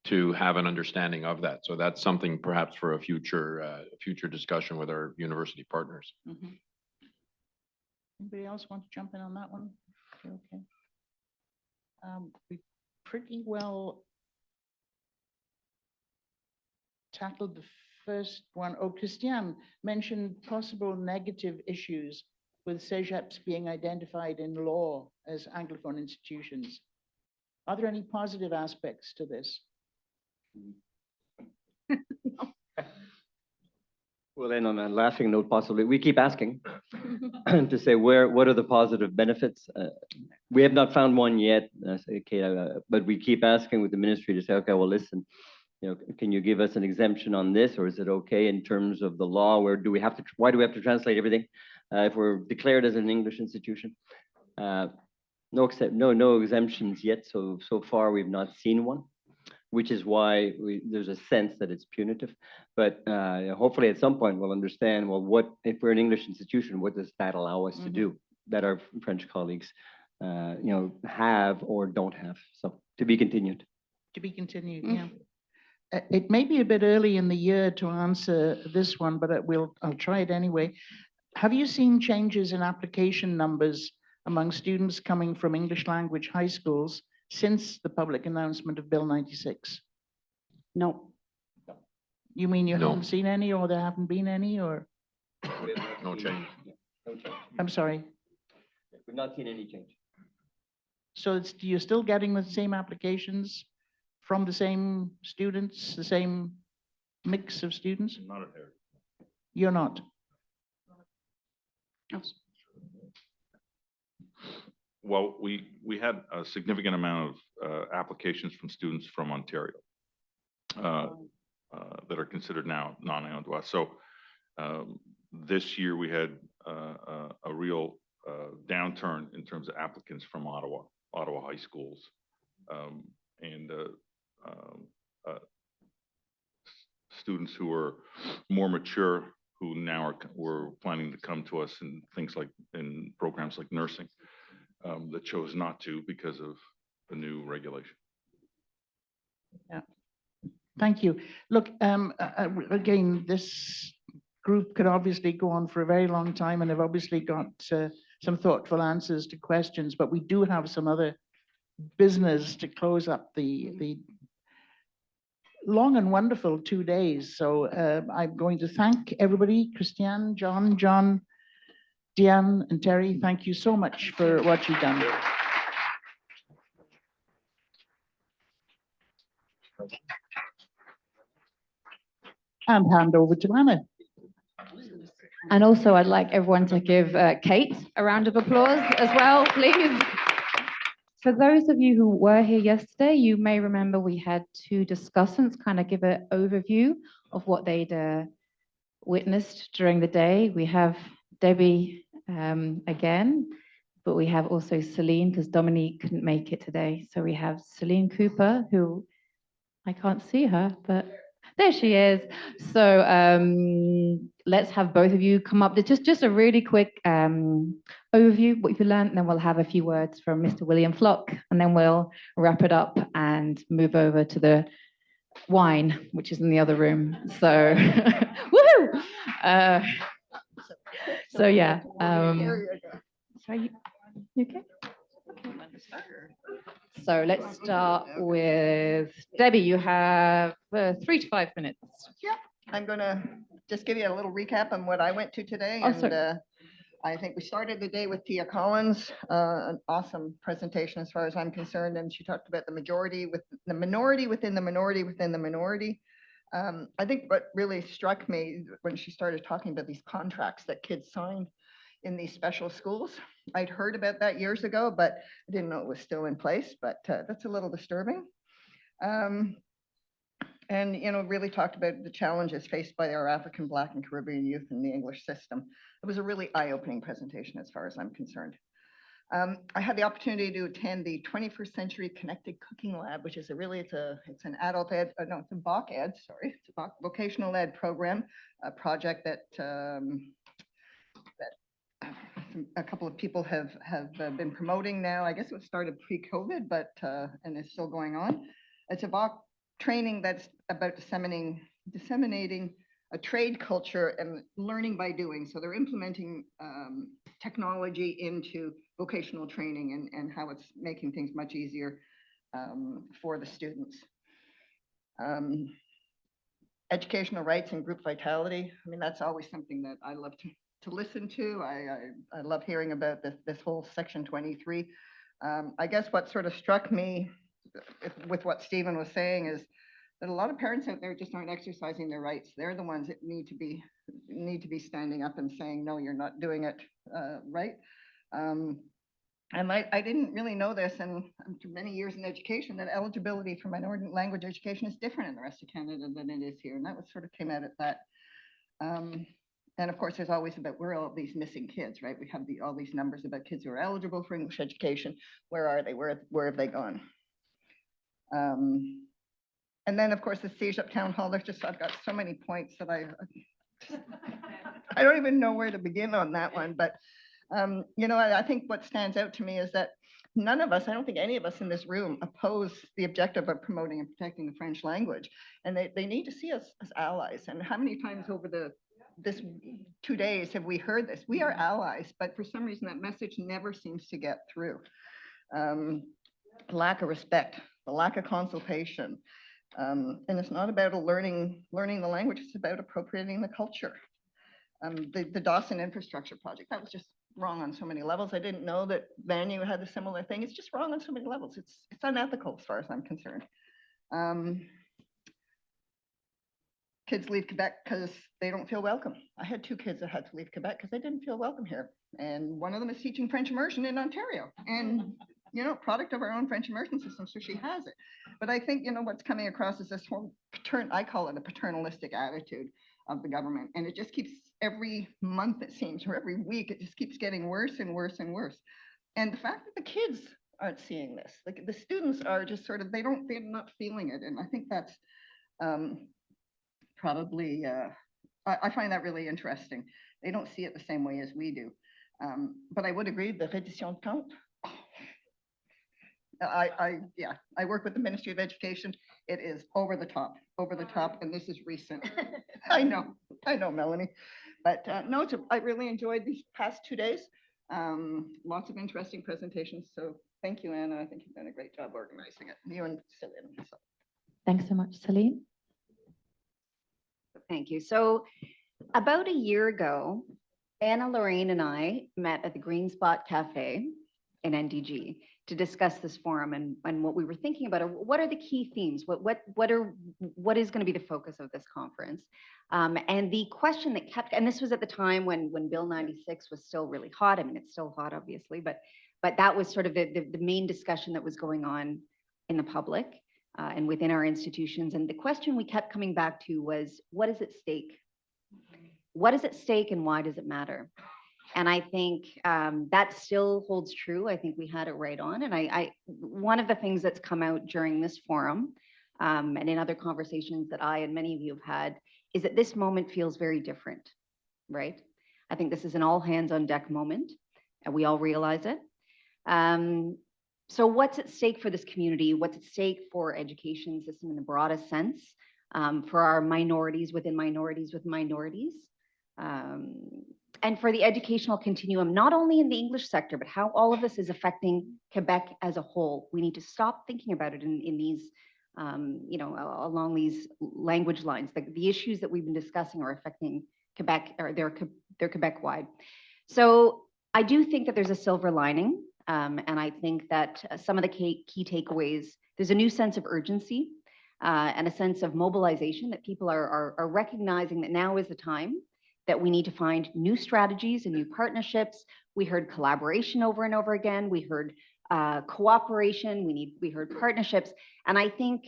to have an understanding of that. So that's something perhaps for a future discussion with our university partners. Anybody else want to jump in on that one? Okay. We pretty well tackled the first one. Oh, Christian mentioned possible negative issues with CEGEPs being identified in law as Anglophone institutions. Are there any positive aspects to this? Well, then on a laughing note, possibly, we keep asking to say what are the positive benefits? We have not found one yet, but we keep asking with the ministry to say, okay, well, listen, can you give us an exemption on this, or is it okay in terms of the law? Why do we have to translate everything if we're declared as an English institution? No exemptions yet. So far we've not seen one. which is why there's a sense that it's punitive. But hopefully at some point we'll understand, well, what if we're an English institution, what does that allow us to do that our French colleagues, have or don't have? So to be continued. To be continued, yeah. It may be a bit early in the year to answer this one, but I'll try it anyway. Have you seen changes in application numbers among students coming from English language high schools since the public announcement of Bill 96? No. You mean you No. haven't seen any, or there haven't been any, or? No change. I'm sorry. We've not seen any change. So you're still getting the same applications from the same students, the same mix of students? Not at Harry. You're not? Well, we had a significant amount of applications from students from Ontario that are considered now non-Iroquois. So this year we had a real downturn in terms of applicants from Ottawa high schools, and students who are more mature who now were planning to come to us in things like in programs like nursing, that chose not to because of the new regulation. Yeah. Thank you. Look, again, this group could obviously go on for a very long time, and have obviously got some thoughtful answers to questions, but we do have some other business to close up the long and wonderful 2 days. So I'm going to thank everybody, Christiane, John, Diane, and Terry. Thank you so much for what you've done. And hand over to Anna. And also, I'd like everyone to give Kate a round of applause as well, please. For those of you who were here yesterday, you may remember we had two discussants kind of give an overview of what they'd witnessed during the day. We have Debbie again, but we have also Celine, because Dominique couldn't make it today. So we have Celine Cooper, who I can't see her, but there she is. So let's have both of you come up. Just a really quick overview, what you learned, and then we'll have a few words from Mr. William Flock, and then we'll wrap it up and move over to the wine, which is in the other room. So, woohoo! So yeah. Sorry, you okay? So let's start with Debbie. You have 3 to 5 minutes. Yeah, I'm going to just give you a little recap on what I went to today. Oh, sorry. And I think we started the day with Tia Collins, an awesome presentation as far as I'm concerned. And she talked about the majority with the minority within the minority within the minority. I think what really struck me when she started talking about these contracts that kids sign in these special schools. I'd heard about that years ago, but I didn't know it was still in place, but that's a little disturbing. And, really talked about the challenges faced by our African, Black, and Caribbean youth in the English system. It was a really eye-opening presentation as far as I'm concerned. I had the opportunity to attend the 21st Century Connected Cooking Lab, which is it's an adult ed, no, it's a voc ed, sorry, it's a vocational ed program, a project that a couple of people have been promoting now. I guess it started pre-COVID, but and it's still going on. It's a voc training that's about disseminating a trade culture and learning by doing. So they're implementing technology into vocational training and how it's making things much easier for the students. Educational rights and group vitality. I mean, that's always something that I love to listen to. I love hearing about this whole Section 23. I guess what sort of struck me with what Stephen was saying is that a lot of parents out there just aren't exercising their rights. They're the ones that need to be standing up and saying, no, you're not doing it right. And I didn't really know this, and after many years in education, that eligibility for minority language education is different in the rest of Canada than it is here. And that was sort of came out at that. And of course, there's always about where are all these missing kids, right? We have all these numbers about kids who are eligible for English education. Where are they? Where have they gone? And then, of course, the CEGEP Town Hall, I've got so many points that I don't even know where to begin on that one. But, I think what stands out to me is that none of us, I don't think any of us in this room oppose the objective of promoting and protecting the French language. And they need to see us as allies. And how many times over this 2 days have we heard this? We are allies, but for some reason that message never seems to get through. Lack of respect, the lack of consultation. And it's not about learning the language, it's about appropriating the culture. The Dawson infrastructure project, that was just wrong on so many levels. I didn't know that Vanier had a similar thing. It's just wrong on so many levels. It's unethical as far as I'm concerned. Kids leave Quebec because they don't feel welcome. I had 2 kids that had to leave Quebec because they didn't feel welcome here. And one of them is teaching French immersion in Ontario. And product of our own French immersion system, so she has it. But I think, what's coming across is this whole I call it a paternalistic attitude of the government. And it just keeps, every month it seems, or every week, it just keeps getting worse and worse and worse. And the fact that the kids aren't seeing this, like the students are just sort of, they're not feeling it. And I think that's probably, I find that really interesting. They don't see it the same way as we do. But I would agree, the reddition de compte, I work with the Ministry of Education. It is over the top, and this is recent. I know, Melanie. But no, I really enjoyed these past 2 days. Lots of interesting presentations. So thank you, Anna. I think you've done a great job organizing it. You and Celine. So. Thanks so much, Celine. Thank you. So about a year ago, Anna, Lorraine, and I met at the Green Spot Cafe in NDG to discuss this forum and what we were thinking about. What are the key themes? What is going to be the focus of this conference? And the question that kept, and this was at the time when Bill 96 was still really hot. I mean, it's still hot, obviously, but that was sort of the main discussion that was going on in the public and within our institutions. And the question we kept coming back to was, what is at stake? What is at stake and why does it matter? And I think that still holds true. I think we had it right on. And one of the things that's come out during this forum and in other conversations that I and many of you have had is that this moment feels very different, right? I think this is an all hands on deck moment, and we all realize it. So what's at stake for this community? What's at stake for education system in the broadest sense, for our minorities with minorities? And for the educational continuum, not only in the English sector, but how all of this is affecting Quebec as a whole. We need to stop thinking about it in these, along these language lines. The issues that we've been discussing are affecting Quebec, or they're Quebec-wide. So I do think that there's a silver lining, and I think that some of the key takeaways, there's a new sense of urgency and a sense of mobilization that people are recognizing that now is the time that we need to find new strategies and new partnerships. We heard collaboration over and over again. We heard cooperation. We heard partnerships, and I think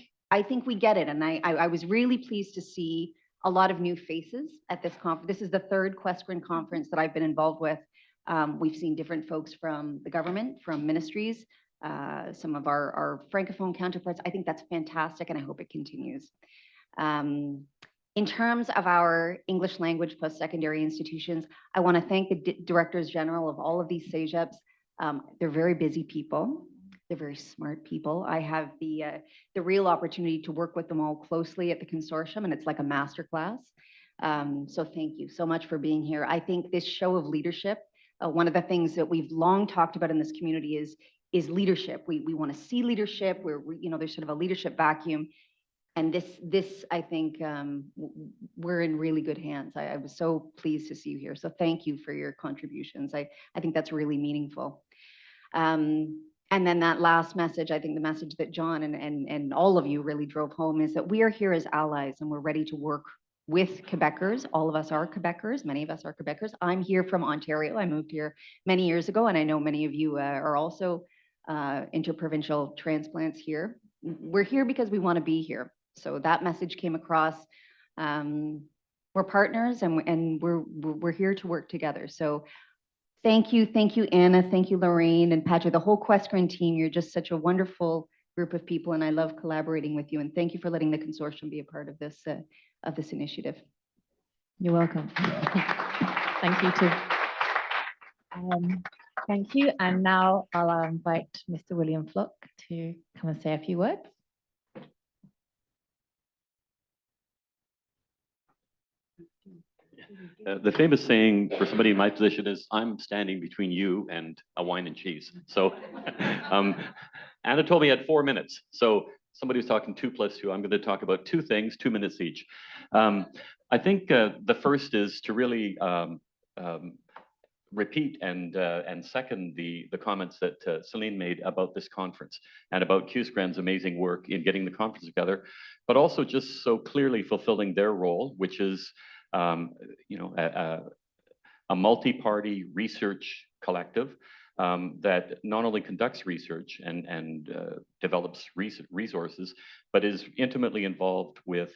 we get it. And I was really pleased to see a lot of new faces at this conference. This is the 3rd QUESCREN conference that I've been involved with. We've seen different folks from the government, from ministries, some of our Francophone counterparts. I think that's fantastic, and I hope it continues. In terms of our English language post-secondary institutions, I want to thank the directors general of all of these CEGEPs. They're very busy people. They're very smart people. I have the real opportunity to work with them all closely at the consortium, and it's like a masterclass. So thank you so much for being here. I think this show of leadership, one of the things that we've long talked about in this community is leadership. We want to see leadership where there's sort of a leadership vacuum. And this, I think, we're in really good hands. I was so pleased to see you here. So thank you for your contributions. I think that's really meaningful. And then that last message, I think the message that John and all of you really drove home is that we are here as allies and we're ready to work with Quebecers. All of us are Quebecers. Many of us are Quebecers. I'm here from Ontario. I moved here many years ago, and I know many of you are also interprovincial transplants here. We're here because we want to be here. So that message came across. We're partners, and we're here to work together. So thank you, Anna, thank you, Lorraine and Patrick, the whole QUESCREN team. You're just such a wonderful group of people, and I love collaborating with you. And thank you for letting the consortium be a part of this initiative. You're welcome. Thank you too. Thank you. And now I'll invite Mr. William Flock to come and say a few words. The famous saying for somebody in my position is, I'm standing between you and a wine and cheese. So Anna told me I had 4 minutes. So somebody was talking 2 + 2. I'm going to talk about 2 things, 2 minutes each. I think the first is to really repeat and second the comments that Celine made about this conference and about QUESCREN's amazing work in getting the conference together, but also just so clearly fulfilling their role, which is a multi-party research collective that not only conducts research and develops resources, but is intimately involved with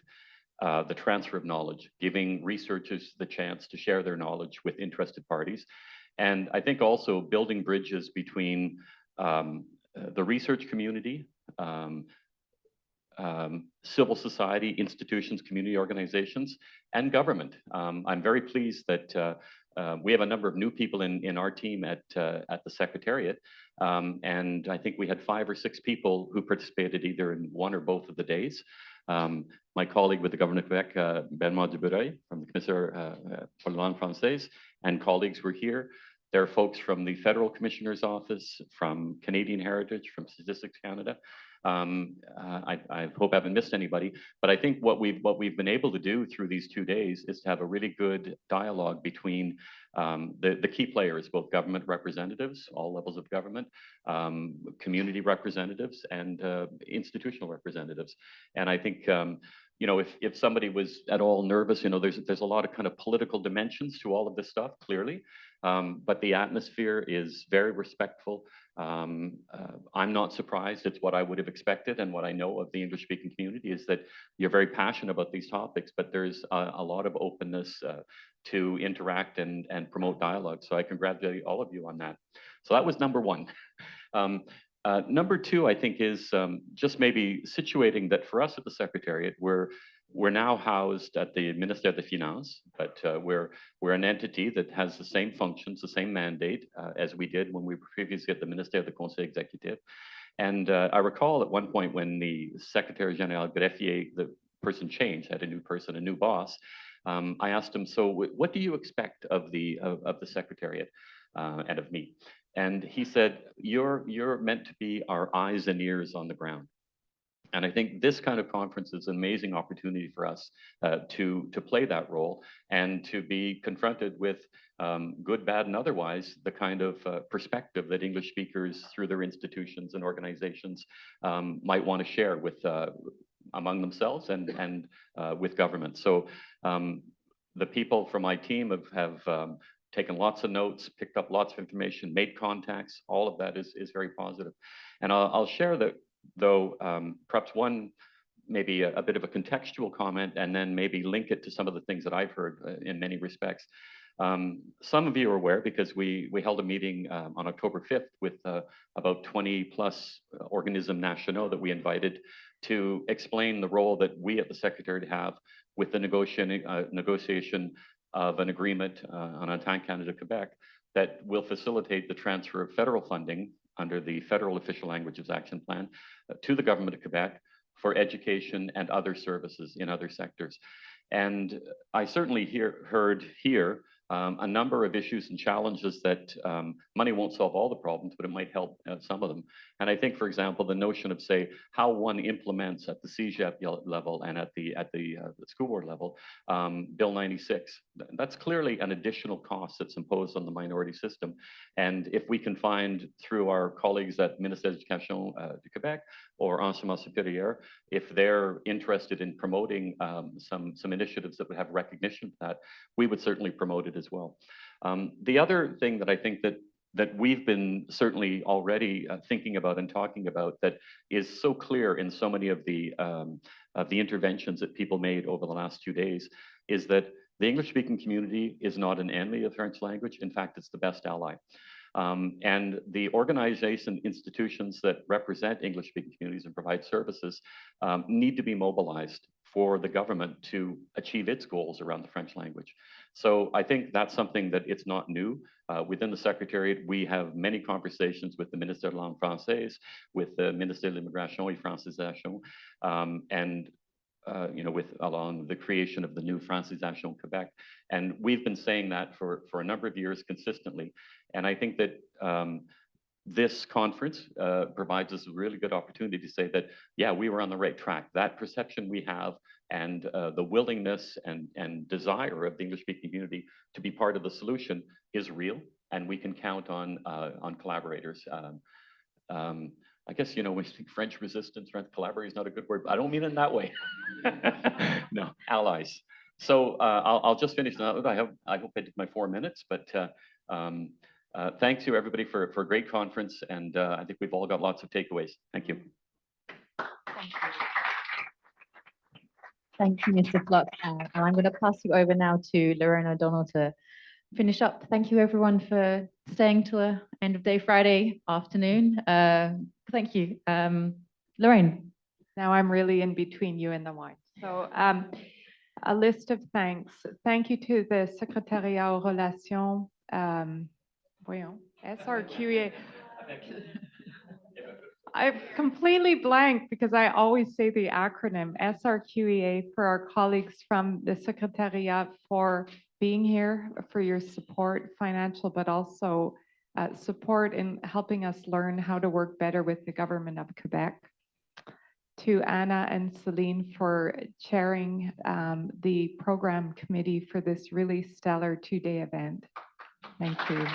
the transfer of knowledge, giving researchers the chance to share their knowledge with interested parties. And I think also building bridges between the research community, civil society, institutions, community organizations, and government. I'm very pleased that we have a number of new people in our team at the Secretariat. And I think we had 5 or 6 people who participated either in one or both of the days. My colleague with the Government of Quebec, Benoît Dubreuil, from the Commissaire pour la langue française, and colleagues were here. There are folks from the Federal Commissioner's Office, from Canadian Heritage, from Statistics Canada. I hope I haven't missed anybody, but I think what we've been able to do through these 2 days is to have a really good dialogue between the key players, both government representatives, all levels of government, community representatives, and institutional representatives. And I think if somebody was at all nervous, there's a lot of kind of political dimensions to all of this stuff, clearly, but the atmosphere is very respectful. I'm not surprised. It's what I would have expected, and what I know of the English-speaking community is that you're very passionate about these topics, but there's a lot of openness to interact and promote dialogue. So I congratulate all of you on that. So that was number 1. Number 2, I think, is just maybe situating that for us at the Secretariat, we're now housed at the Ministère des Finances, but we're an entity that has the same functions, the same mandate as we did when we were previously at the Ministère du Conseil Exécutif. And I recall at one point when the Secretary General Greffier, the person changed, had a new person, a new boss. I asked him, so what do you expect of the Secretariat and of me? And he said, you're meant to be our eyes and ears on the ground. And I think this kind of conference is an amazing opportunity for us to play that role and to be confronted with good, bad, and otherwise the kind of perspective that English speakers through their institutions and organizations might want to share with among themselves and with government. So the people from my team have taken lots of notes, picked up lots of information, made contacts. All of that is very positive. And I'll share that, though, perhaps one, maybe a bit of a contextual comment, and then maybe link it to some of the things that I've heard in many respects. Some of you are aware, because we held a meeting on October 5th with about 20+ organismes nationaux that we invited to explain the role that we at the Secretariat have with the negotiation of an agreement on Entente Canada-Quebec that will facilitate the transfer of federal funding under the Federal Official Languages Action Plan to the Government of Quebec for education and other services in other sectors. And I certainly heard here a number of issues and challenges that money won't solve all the problems, but it might help some of them. And I think, for example, the notion of, say, how one implements at the CEGEP level and at the school board level, Bill 96, that's clearly an additional cost that's imposed on the minority system. And if we can find through our colleagues at Ministère de l'Éducation du Québec or Enseignement Supérieur, if they're interested in promoting some initiatives that would have recognition of that, we would certainly promote it as well. The other thing that I think that we've been certainly already thinking about and talking about that is so clear in so many of the interventions that people made over the last 2 days is that the English-speaking community is not an enemy of French language. In fact, it's the best ally. And the organization institutions that represent English-speaking communities and provide services need to be mobilized for the government to achieve its goals around the French language. So I think that's something that it's not new. Within the Secretariat, we have many conversations with the Ministère de la Langue Française, with the Ministère de l'Immigration et Francisation, and along the creation of the new Francisation Quebec. And we've been saying that for a number of years consistently. And I think that this conference provides us a really good opportunity to say that, yeah, we were on the right track. That perception we have and the willingness and desire of the English-speaking community to be part of the solution is real, and we can count on collaborators. I guess, we think French resistance, French collaborator is not a good word, but I don't mean it in that way. No, allies. So I'll just finish now. I hope I did my 4 minutes, but thanks to everybody for a great conference, and I think we've all got lots of takeaways. Thank you. Thank you, Mr. Flock. And I'm going to pass you over now to Lorraine O'Donnell to finish up. Thank you, everyone, for staying to the end of day Friday afternoon. Thank you. Lorraine. Now I'm really in between you and the wine. So a list of thanks. Thank you to the Secrétariat aux Relations, SRQA. I've completely blanked because I always say the acronym SRQEA, for our colleagues from the Secretariat, for being here, for your support, financial, but also support in helping us learn how to work better with the government of Quebec. To Anna and Celine for chairing the program committee for this really stellar 2-day event. Thank you.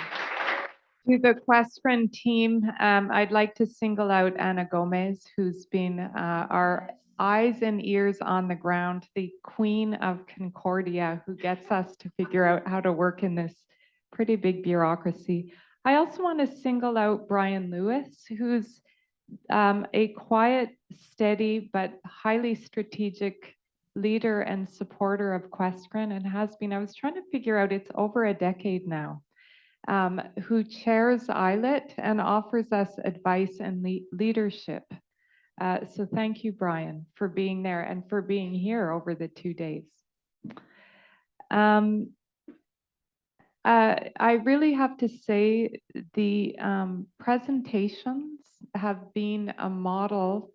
To the QUESCREN team, I'd like to single out Ana Gomez, who's been our eyes and ears on the ground, the queen of Concordia, who gets us to figure out how to work in this pretty big bureaucracy. I also want to single out Brian Lewis, who's a quiet, steady, but highly strategic leader and supporter of QUESCREN, and has been, I was trying to figure out, it's over a decade now, who chairs ILET and offers us advice and leadership. So thank you, Brian, for being there and for being here over the 2 days. I really have to say the presentations have been a model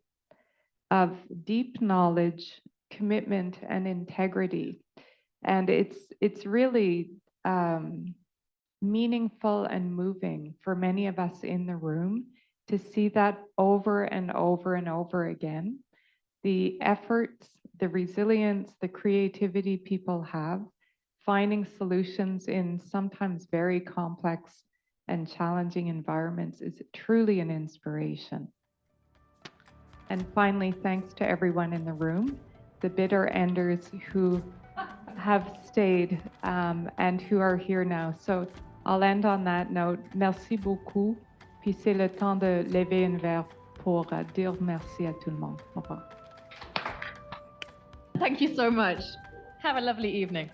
of deep knowledge, commitment, and integrity. And it's really meaningful and moving for many of us in the room to see that over and over and over again. The efforts, the resilience, the creativity people have, finding solutions in sometimes very complex and challenging environments is truly an inspiration. And finally, thanks to everyone in the room, the bitter enders who have stayed and who are here now. So I'll end on that note. Merci beaucoup. Puis c'est le temps de lever un verre pour dire merci à tout le monde. Au revoir. Thank you so much. Have a lovely evening.